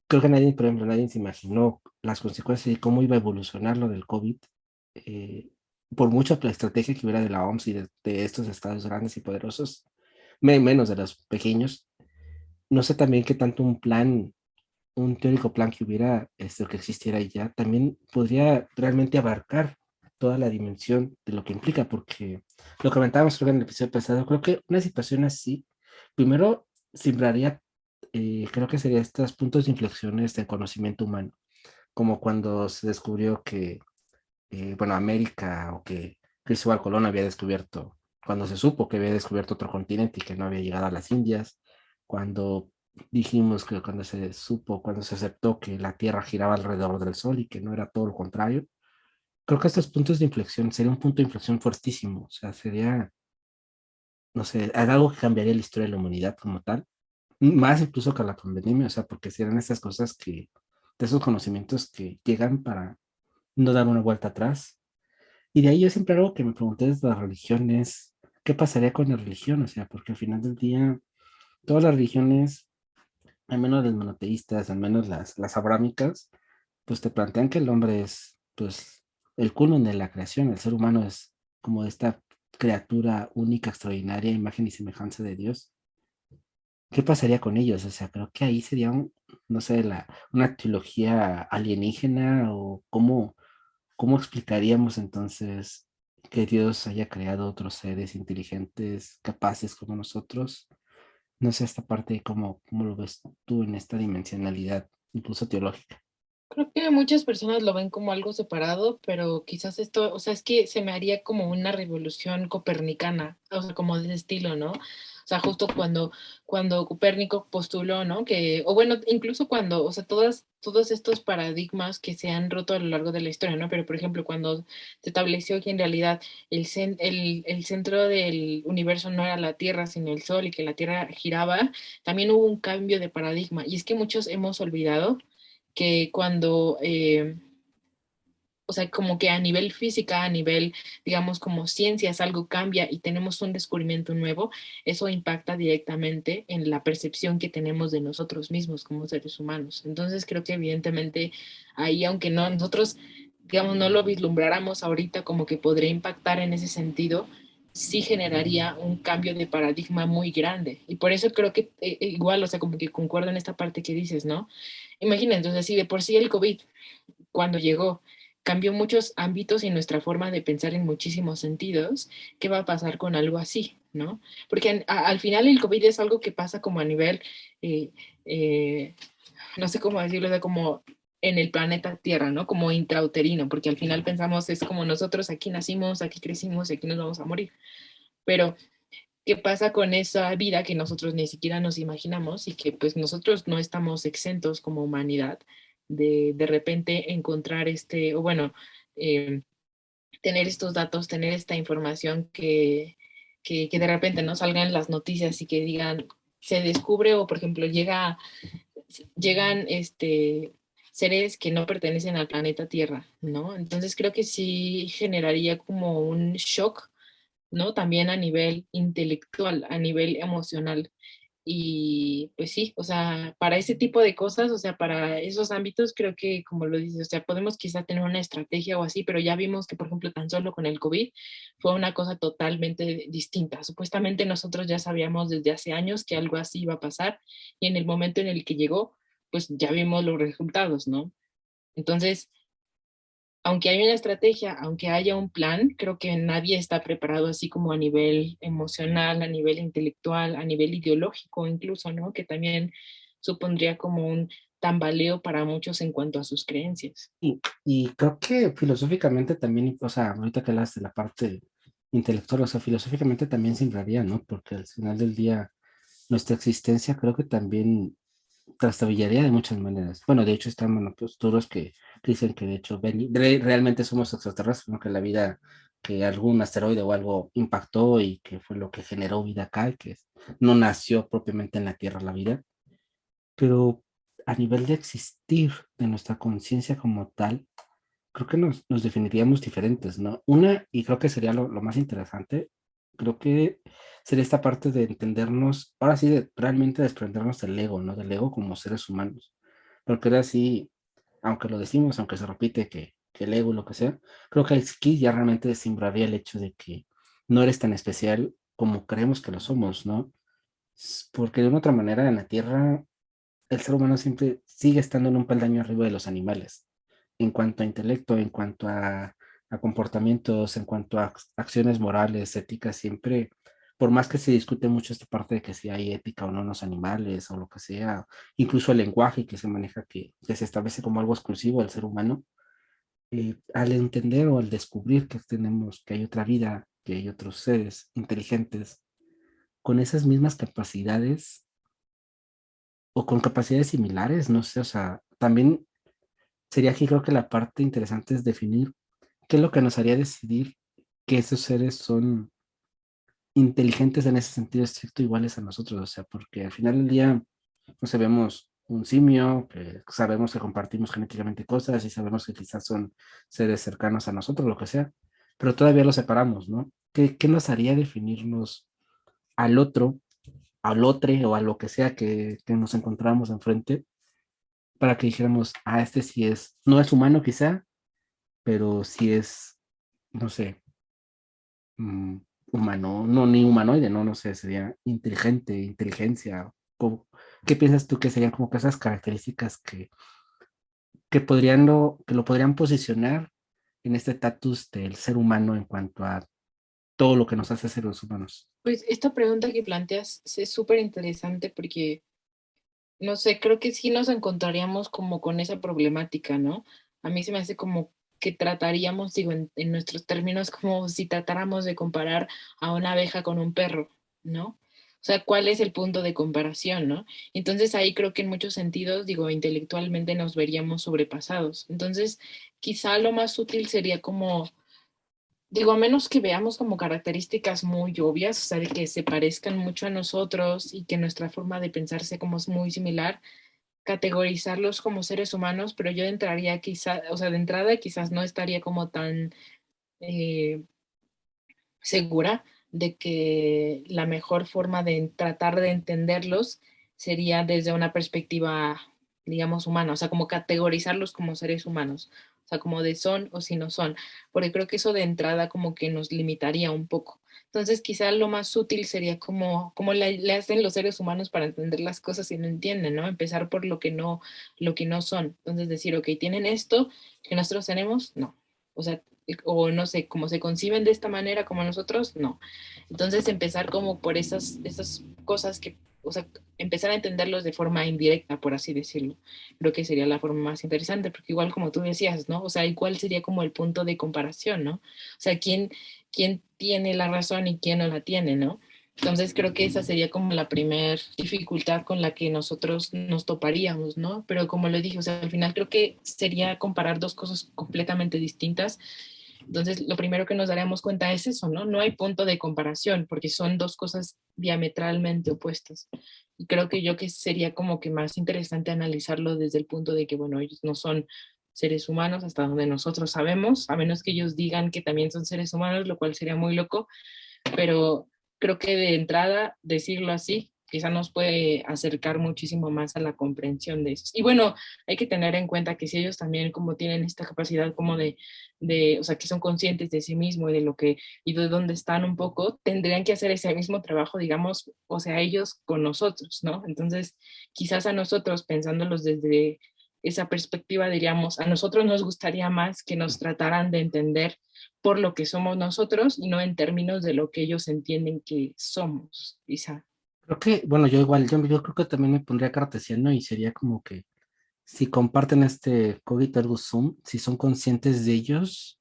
creo que nadie, por ejemplo, nadie se imaginó las consecuencias y cómo iba a evolucionar lo del COVID. eh, por mucha la estrategia que hubiera de la OMS y de estos estados grandes y poderosos, menos de los pequeños, no sé también qué tanto un plan un teórico plan que hubiera, que existiera ya, también podría realmente abarcar toda la dimensión de lo que implica, porque lo comentábamos creo, en el episodio pasado, creo que una situación así, primero, sembraría, creo que sería estos puntos de inflexiones del conocimiento humano, como cuando se descubrió que, bueno, América o que Cristóbal Colón había descubierto, cuando se supo que había descubierto otro continente y que no había llegado a las Indias, cuando dijimos que cuando se supo, cuando se aceptó que la Tierra giraba alrededor del Sol y que no era todo lo contrario, creo que estos puntos de inflexión sería un punto de inflexión fuertísimo, o sea, sería, no sé, algo que cambiaría la historia de la humanidad como tal, más incluso que la pandemia, o sea, porque serían estas cosas que, de esos conocimientos que llegan para no dar una vuelta atrás. Y de ahí yo siempre algo que me pregunté desde las religiones, ¿qué pasaría con la religión? O sea, porque al final del día, todas las religiones, al menos las monoteístas, al menos las abrámicas, pues te plantean que el hombre es, pues, el culmen de la creación, el ser humano es como esta criatura única, extraordinaria, imagen y semejanza de Dios. ¿Qué pasaría con ellos? O sea, creo que ahí sería un, no sé, una teología alienígena o cómo explicaríamos entonces que Dios haya creado otros seres inteligentes, capaces como nosotros. No sé esta parte, ¿cómo lo ves tú en esta dimensionalidad, incluso teológica? Creo que muchas personas lo ven como algo separado, pero quizás esto, o sea, es que se me haría como una revolución copernicana, o sea, como de ese estilo, ¿no? O sea, justo cuando Copérnico postuló, ¿no? Que, o bueno, incluso cuando, o sea, todos estos paradigmas que se han roto a lo largo de la historia, ¿no? Pero, por ejemplo, cuando se estableció que en realidad el centro del universo no era la Tierra, sino el Sol y que la Tierra giraba, también hubo un cambio de paradigma. Y es que muchos hemos olvidado que cuando, o sea, como que a nivel física, a nivel, digamos, como ciencias, algo cambia y tenemos un descubrimiento nuevo, eso impacta directamente en la percepción que tenemos de nosotros mismos como seres humanos. Entonces creo que evidentemente ahí, aunque no nosotros, digamos, no lo vislumbráramos ahorita como que podría impactar en ese sentido, sí generaría un cambio de paradigma muy grande. Y por eso creo que igual, o sea, como que concuerdo en esta parte que dices, ¿no? Imagina, entonces, si de por sí el COVID, cuando llegó, cambió muchos ámbitos y nuestra forma de pensar en muchísimos sentidos, ¿qué va a pasar con algo así, no? Porque al final el COVID es algo que pasa como a nivel, eh, eh, no sé cómo decirlo, de como en el planeta Tierra, ¿no? Como intrauterino, porque al final pensamos es como nosotros aquí nacimos, aquí crecimos y aquí nos vamos a morir. Pero qué pasa con esa vida que nosotros ni siquiera nos imaginamos y que pues nosotros no estamos exentos como humanidad de repente encontrar este, o bueno, eh, tener estos datos, tener esta información que de repente no salgan en las noticias y que digan, se descubre o por ejemplo llegan seres que no pertenecen al planeta Tierra, ¿no? Entonces creo que sí generaría como un shock, ¿no? También a nivel intelectual, a nivel emocional. Y pues sí, o sea, para ese tipo de cosas, o sea, para esos ámbitos, creo que, como lo dices, o sea, podemos quizá tener una estrategia o así, pero ya vimos que, por ejemplo, tan solo con el COVID fue una cosa totalmente distinta. Supuestamente nosotros ya sabíamos desde hace años que algo así iba a pasar y en el momento en el que llegó, pues ya vimos los resultados, ¿no? Entonces, aunque hay una estrategia, aunque haya un plan, creo que nadie está preparado así como a nivel emocional, a nivel intelectual, a nivel ideológico incluso, ¿no? Que también supondría como un tambaleo para muchos en cuanto a sus creencias. Y creo que filosóficamente también, o sea, ahorita que hablas de la parte intelectual, o sea, filosóficamente también sembraría, ¿no? Porque al final del día, nuestra existencia creo que también trastabillaría de muchas maneras. Bueno, de hecho están monoposturos que dicen que de hecho realmente somos extraterrestres, ¿no? Que la vida, que algún asteroide o algo impactó y que fue lo que generó vida acá, y que no nació propiamente en la Tierra la vida, pero a nivel de existir, de nuestra conciencia como tal, creo que nos definiríamos diferentes, ¿no? Una, y creo que sería lo más interesante, creo que sería esta parte de entendernos, ahora sí, de realmente desprendernos del ego, ¿no? Del ego como seres humanos. Porque ahora sí, aunque lo decimos, aunque se repite que el ego, lo que sea, creo que aquí ya realmente desimbraría el hecho de que no eres tan especial como creemos que lo somos, ¿no? Porque de una otra manera en la Tierra el ser humano siempre sigue estando en un peldaño arriba de los animales, en cuanto a intelecto, en cuanto a comportamientos, en cuanto a acciones morales, éticas, siempre, por más que se discute mucho esta parte de que si hay ética o no en los animales o lo que sea, incluso el lenguaje que se maneja, que se establece como algo exclusivo del ser humano, al entender o al descubrir que tenemos, que hay otra vida, que hay otros seres inteligentes con esas mismas capacidades o con capacidades similares, no sé, o sea, también sería aquí creo que la parte interesante es definir qué es lo que nos haría decidir que esos seres son inteligentes en ese sentido estricto iguales a nosotros, o sea, porque al final del día, no sabemos un simio, que sabemos que compartimos genéticamente cosas y sabemos que quizás son seres cercanos a nosotros, lo que sea, pero todavía los separamos, ¿no? ¿Qué nos haría definirnos al otro, al otro o a lo que sea que nos encontramos enfrente para que dijéramos, ah, este sí es, no es humano quizá, pero sí es, no sé, mm, humano, no, ni humanoide, no, no sé, sería inteligente, inteligencia. ¿Qué piensas tú que serían como que esas características que lo podrían posicionar en este estatus del ser humano en cuanto a todo lo que nos hace seres humanos? Pues esta pregunta que planteas es súper interesante porque, no sé, creo que sí nos encontraríamos como con esa problemática, ¿no? A mí se me hace como que trataríamos, digo, en nuestros términos, como si tratáramos de comparar a una abeja con un perro, ¿no? O sea, ¿cuál es el punto de comparación, no? Entonces ahí creo que en muchos sentidos, digo, intelectualmente nos veríamos sobrepasados. Entonces, quizá lo más útil sería como digo, a menos que veamos como características muy obvias, o sea, de que se parezcan mucho a nosotros y que nuestra forma de pensar sea como es muy similar, categorizarlos como seres humanos, pero yo entraría quizá, o sea, de entrada quizás no estaría como tan eh, segura de que la mejor forma de tratar de entenderlos sería desde una perspectiva, digamos, humana, o sea, como categorizarlos como seres humanos, o sea, como de son o si no son, porque creo que eso de entrada como que nos limitaría un poco. Entonces, quizá lo más útil sería como le hacen los seres humanos para entender las cosas y no entienden, ¿no? Empezar por lo que no son. Entonces, decir, ok, tienen esto que nosotros tenemos, no. O sea, o no sé, como se conciben de esta manera como nosotros, no. Entonces empezar como por esas cosas que, o sea, empezar a entenderlos de forma indirecta, por así decirlo. Creo que sería la forma más interesante, porque igual como tú decías, ¿no? O sea, igual sería como el punto de comparación, ¿no? O sea, quién tiene la razón y quién no la tiene, ¿no? Entonces creo que esa sería como la primer dificultad con la que nosotros nos toparíamos, ¿no? Pero como lo dije, o sea, al final creo que sería comparar dos cosas completamente distintas. Entonces, lo primero que nos daremos cuenta es eso, ¿no? No hay punto de comparación porque son dos cosas diametralmente opuestas. Y creo que yo que sería como que más interesante analizarlo desde el punto de que, bueno, ellos no son seres humanos hasta donde nosotros sabemos, a menos que ellos digan que también son seres humanos, lo cual sería muy loco, pero creo que de entrada decirlo así quizá nos puede acercar muchísimo más a la comprensión de eso. Y bueno, hay que tener en cuenta que si ellos también como tienen esta capacidad como o sea, que son conscientes de sí mismo y de lo que, y de dónde están un poco, tendrían que hacer ese mismo trabajo, digamos, o sea, ellos con nosotros, ¿no? Entonces, quizás a nosotros, pensándolos desde esa perspectiva, diríamos, a nosotros nos gustaría más que nos trataran de entender por lo que somos nosotros y no en términos de lo que ellos entienden que somos, quizá. Creo que, bueno, yo igual, yo creo que también me pondría cartesiano y sería como que si comparten este cogito ergo sum, si son conscientes de ellos,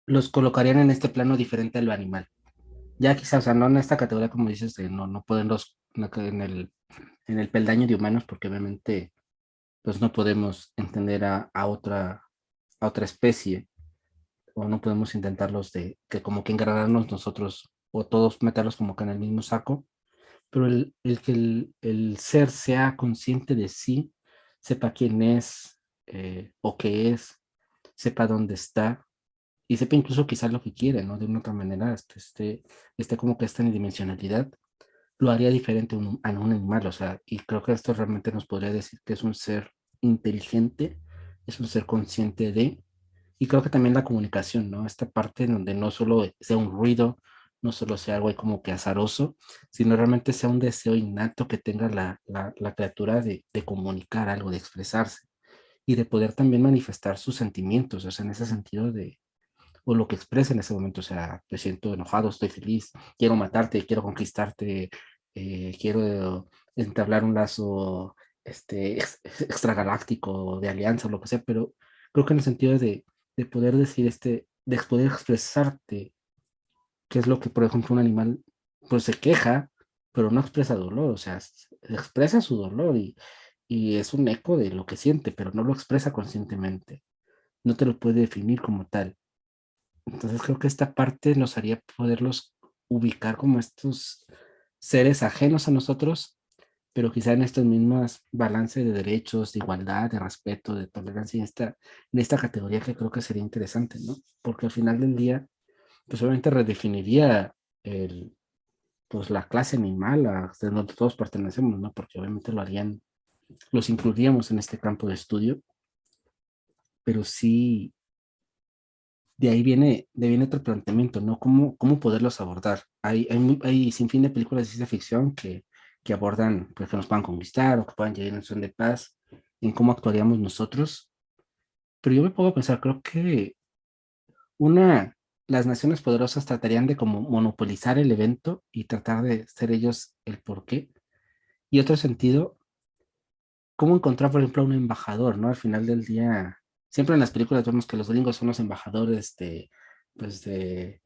los colocarían en este plano diferente a lo animal. Ya quizás, o sea, no en esta categoría, como dices, de no pueden en el peldaño de humanos, porque obviamente, pues no podemos entender a otra especie, o no podemos intentarlos de que como que engradarnos nosotros, o todos meterlos como que en el mismo saco, pero el que el ser sea consciente de sí, sepa quién es, o qué es, sepa dónde está, y sepa incluso quizás lo que quiere, ¿no? De una otra manera, este como que esta dimensionalidad lo haría diferente a un animal, o sea, y creo que esto realmente nos podría decir que es un ser inteligente, es un ser consciente de, y creo que también la comunicación, ¿no? Esta parte donde no solo sea un ruido, no solo sea algo ahí como que azaroso, sino realmente sea un deseo innato que tenga la criatura de comunicar algo, de expresarse y de poder también manifestar sus sentimientos, o sea, en ese sentido de, o lo que expresa en ese momento, o sea, me siento enojado, estoy feliz, quiero matarte, quiero conquistarte, quiero entablar un lazo extragaláctico de alianza o lo que sea, pero creo que en el sentido de poder decir, de poder expresarte, que es lo que, por ejemplo, un animal, pues se queja, pero no expresa dolor, o sea, expresa su dolor y es un eco de lo que siente, pero no lo expresa conscientemente, no te lo puede definir como tal. Entonces creo que esta parte nos haría poderlos ubicar como estos seres ajenos a nosotros, pero quizá en estos mismos balance de derechos, de igualdad, de respeto, de tolerancia, en esta categoría que creo que sería interesante, ¿no? Porque al final del día, pues obviamente redefiniría pues la clase animal a donde todos pertenecemos, ¿no? Porque obviamente los incluiríamos en este campo de estudio, pero sí de ahí viene otro planteamiento, ¿no? ¿Cómo poderlos abordar? Hay sin fin de películas de ciencia ficción que abordan, pues, que nos puedan conquistar o que puedan llegar a una situación de paz, en cómo actuaríamos nosotros. Pero yo me pongo a pensar, creo que una, las naciones poderosas tratarían de como monopolizar el evento y tratar de ser ellos el porqué. Y otro sentido, cómo encontrar, por ejemplo, a un embajador, ¿no? Al final del día, siempre en las películas vemos que los gringos son los embajadores pues de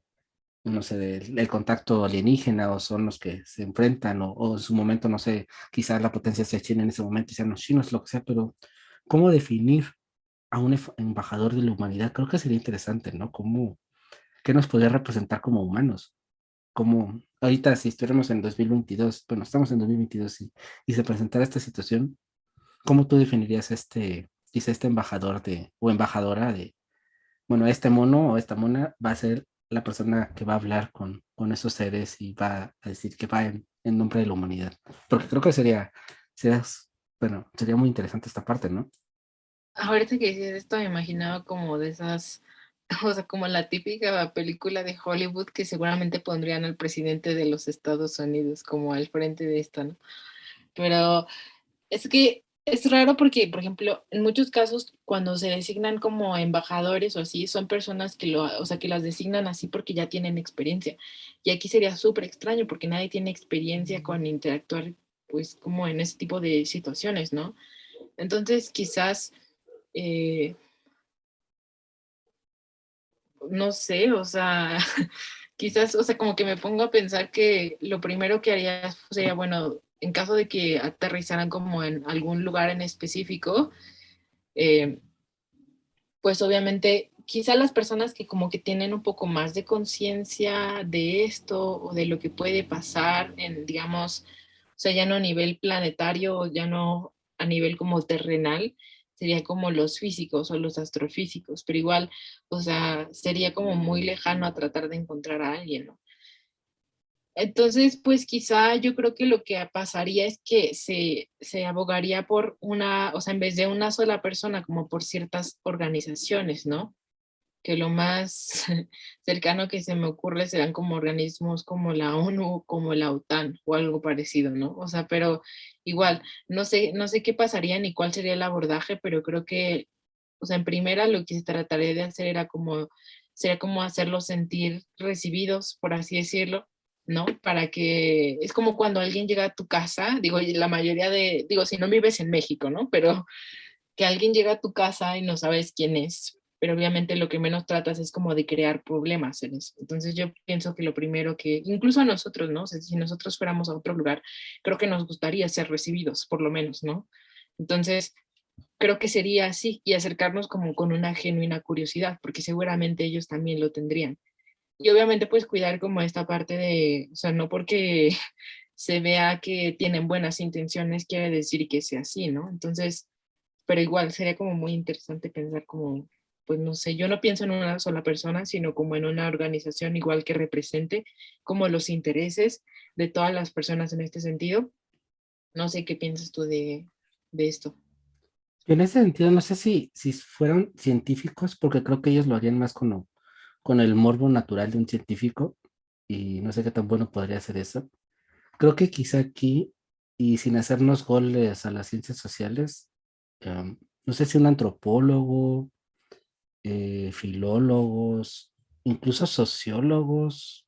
no sé, del contacto alienígena o son los que se enfrentan o en su momento, no sé, quizás la potencia sea China en ese momento y sean los chinos, lo que sea, pero ¿cómo definir a un embajador de la humanidad? Creo que sería interesante, ¿no? ¿Qué nos podría representar como humanos? Como ahorita si estuviéramos en 2022, bueno, estamos en 2022 y se presentara esta situación, ¿cómo tú definirías quizá este embajador o embajadora bueno, este mono o esta mona va a ser la persona que va a hablar con esos seres y va a decir que va en nombre de la humanidad? Porque creo que sería, bueno, sería muy interesante esta parte, ¿no? Ahorita que dices esto, me imaginaba como de esas, o sea, como la típica película de Hollywood que seguramente pondrían al presidente de los Estados Unidos como al frente de esto, ¿no? Pero es que es raro porque, por ejemplo, en muchos casos, cuando se designan como embajadores o así, son personas que o sea, que las designan así porque ya tienen experiencia. Y aquí sería súper extraño porque nadie tiene experiencia con interactuar, pues, como en ese tipo de situaciones, ¿no? Entonces, quizás, eh, no sé, o sea, quizás, o sea, como que me pongo a pensar que lo primero que haría sería, bueno, en caso de que aterrizaran como en algún lugar en específico, eh, pues obviamente quizá las personas que como que tienen un poco más de conciencia de esto o de lo que puede pasar en, digamos, o sea, ya no a nivel planetario, ya no a nivel como terrenal, sería como los físicos o los astrofísicos, pero igual, o sea, sería como muy lejano a tratar de encontrar a alguien, ¿no? Entonces, pues quizá yo creo que lo que pasaría es que se abogaría por una, o sea, en vez de una sola persona, como por ciertas organizaciones, ¿no? Que lo más cercano que se me ocurre serán como organismos como la ONU, como la OTAN o algo parecido, ¿no? O sea, pero igual, no sé qué pasaría ni cuál sería el abordaje, pero creo que, o sea, en primera lo que se trataría de hacer sería como hacerlos sentir recibidos, por así decirlo, ¿no? Para que, es como cuando alguien llega a tu casa, digo, y la mayoría digo, si no vives en México, ¿no? Pero que alguien llega a tu casa y no sabes quién es, pero obviamente lo que menos tratas es como de crear problemas en eso. Entonces yo pienso que lo primero que, incluso a nosotros, ¿no? O sea, si nosotros fuéramos a otro lugar, creo que nos gustaría ser recibidos, por lo menos, ¿no? Entonces, creo que sería así y acercarnos como con una genuina curiosidad, porque seguramente ellos también lo tendrían. Y obviamente pues cuidar como esta parte de, o sea, no porque se vea que tienen buenas intenciones quiere decir que sea así, ¿no? Entonces, pero igual sería como muy interesante pensar como, pues no sé, yo no pienso en una sola persona, sino como en una organización igual que represente como los intereses de todas las personas en este sentido. No sé qué piensas tú de esto. En ese sentido, no sé si fueran científicos, porque creo que ellos lo harían más con el morbo natural de un científico, y no sé qué tan bueno podría ser eso. Creo que quizá aquí, y sin hacernos goles a las ciencias sociales, no sé si un antropólogo, filólogos, incluso sociólogos,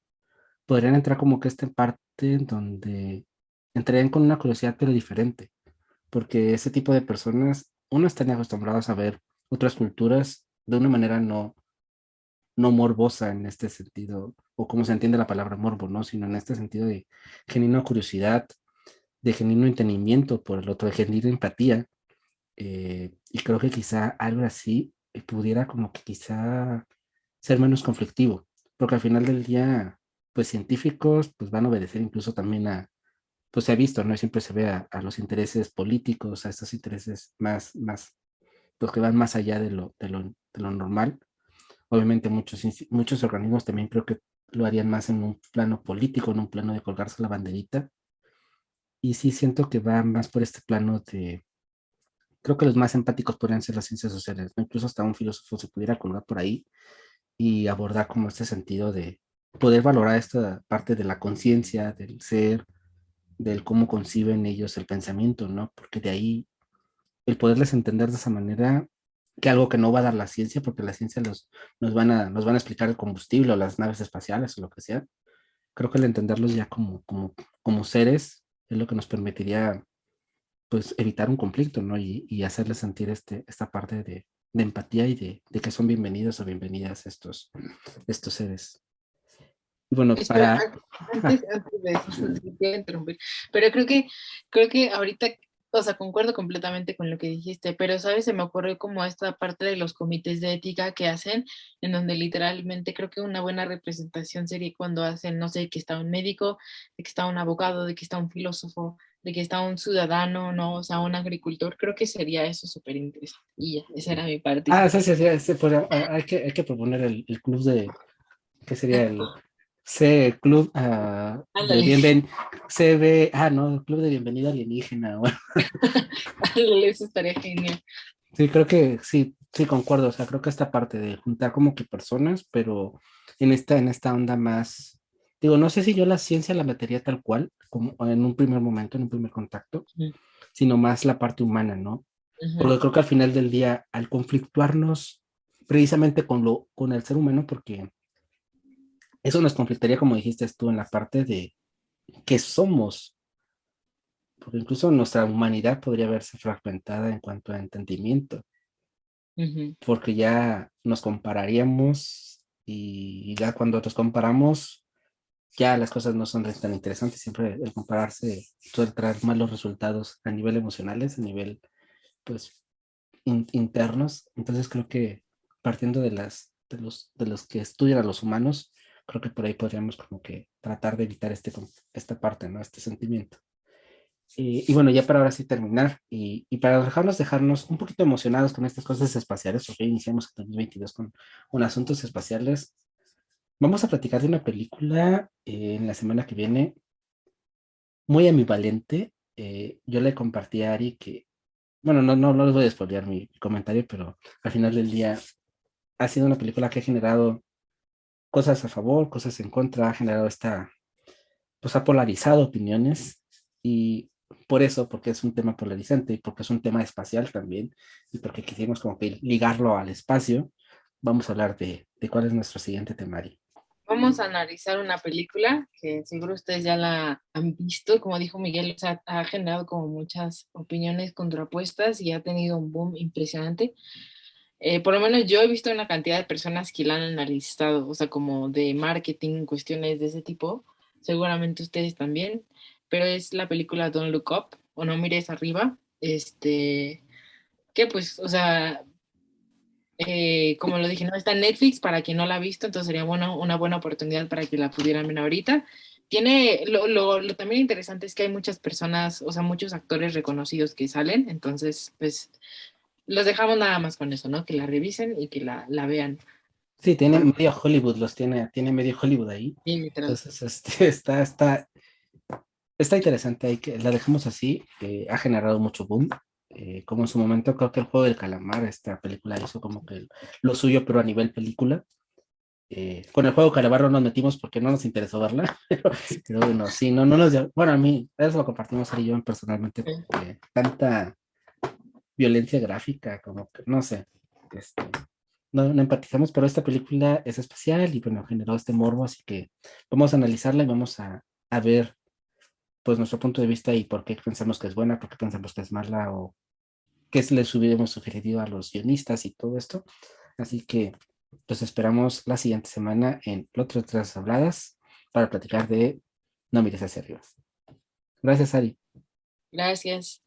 podrían entrar como que esta parte en donde entrarían con una curiosidad pero diferente, porque ese tipo de personas, uno, están acostumbrados a ver otras culturas de una manera no morbosa en este sentido, o como se entiende la palabra morbo, ¿no? Sino en este sentido de genuina curiosidad, de genuino entendimiento por el otro, de genuina empatía. Y creo que quizá algo así pudiera como que quizá ser menos conflictivo, porque al final del día, pues científicos pues van a obedecer incluso también pues se ha visto, ¿no? Siempre se ve a los intereses políticos, a estos intereses los que van más allá de lo normal. Obviamente muchos organismos también creo que lo harían más en un plano político, en un plano de colgarse la banderita. Y sí siento que va más por este plano de, creo que los más empáticos podrían ser las ciencias sociales, ¿no? Incluso hasta un filósofo se pudiera colgar por ahí y abordar como este sentido de poder valorar esta parte de la conciencia, del ser, del cómo conciben ellos el pensamiento, ¿no? Porque de ahí el poderles entender de esa manera, que algo que no va a dar la ciencia, porque la ciencia nos van a explicar el combustible o las naves espaciales o lo que sea. Creo que el entenderlos ya como seres es lo que nos permitiría pues evitar un conflicto, ¿no? Y hacerles sentir esta parte de empatía y de que son bienvenidos o bienvenidas estos seres. Y bueno, Espera, para... antes de eso, te quiero interrumpir, pero creo que ahorita, o sea, concuerdo completamente con lo que dijiste, pero, ¿sabes? Se me ocurrió como esta parte de los comités de ética que hacen, en donde literalmente creo que una buena representación sería cuando hacen, no sé, que está un médico, de que está un abogado, de que está un filósofo, de que está un ciudadano, ¿no? O sea, un agricultor, creo que sería eso súper interesante. Y ya, esa era mi Ah, parte. sí, sí, sí, sí, hay que proponer el club ¿qué sería el C Club de Ándale, bienven CB, no, Club de Bienvenida Alienígena, bueno. ándale, eso estaría genial. Sí, creo que sí, sí, concuerdo, o sea, creo que esta parte de juntar como que personas, pero en esta onda más, digo, no sé si yo la ciencia la metería tal cual, como en un primer momento, en un primer contacto, Ujú, sino más la parte humana, ¿no? ujú, Porque creo que al final del día, al conflictuarnos precisamente con el ser humano, porque eso nos conflictaría, como dijiste tú, en la parte de qué somos, porque incluso nuestra humanidad podría verse fragmentada en cuanto a entendimiento, ujú. porque ya nos compararíamos y ya cuando nos comparamos, ya las cosas no son tan interesantes, siempre el compararse suele traer malos resultados a nivel emocionales, a nivel, pues, internos. Entonces creo que partiendo de los que estudian a los humanos, creo que por ahí podríamos como que tratar de evitar esta parte, ¿no? Este sentimiento. Y bueno, ya para ahora sí terminar y para dejarnos un poquito emocionados con estas cosas espaciales, porque iniciamos el 2022 con asuntos espaciales, vamos a platicar de una película en la semana que viene, muy ambivalente. Yo le compartí a Ari que, bueno, no les voy a spoilear mi comentario, pero al final del día ha sido una película que ha generado cosas a favor, cosas en contra, ha generado pues ha polarizado opiniones y por eso, porque es un tema polarizante y porque es un tema espacial también y porque quisimos como que ligarlo al espacio, vamos a hablar de cuál es nuestro siguiente temario. Vamos a analizar una película que seguro ustedes ya la han visto, como dijo Miguel, o sea, ha generado como muchas opiniones contrapuestas y ha tenido un boom impresionante. Por lo menos yo he visto una cantidad de personas que la han analizado, o sea, como de marketing, cuestiones de ese tipo. Seguramente ustedes también, pero es la película Don't Look Up o No mires arriba. Que pues, o sea, como lo dije, no está en Netflix para quien no la ha visto, entonces sería bueno, una buena oportunidad para que la pudieran ver ahorita. Tiene, lo también interesante es que hay muchas personas, o sea, muchos actores reconocidos que salen, entonces, pues, los dejamos nada más con eso, ¿no? Que la revisen y que la vean. Sí, tiene medio Hollywood, tiene medio Hollywood ahí. Sí, literal. Entonces, está interesante ahí que la dejamos así. Ha generado mucho boom. Como en su momento creo que el juego del calamar, esta película hizo como que lo suyo, pero a nivel película. Con el juego Calabarro nos metimos porque no nos interesó verla, pero bueno, sí, no nos dio, bueno, a mí, eso lo compartimos él y yo personalmente, tanta violencia gráfica, como que, no sé, este, no empatizamos, pero esta película es especial y bueno, generó este morbo, así que vamos a analizarla y vamos a ver pues nuestro punto de vista y por qué pensamos que es buena, por qué pensamos que es mala o qué les hubiéramos sugerido a los guionistas y todo esto. Así que los esperamos la siguiente semana en Otras Tres Habladas para platicar de No mires hacia arriba. Gracias, Ari. Gracias.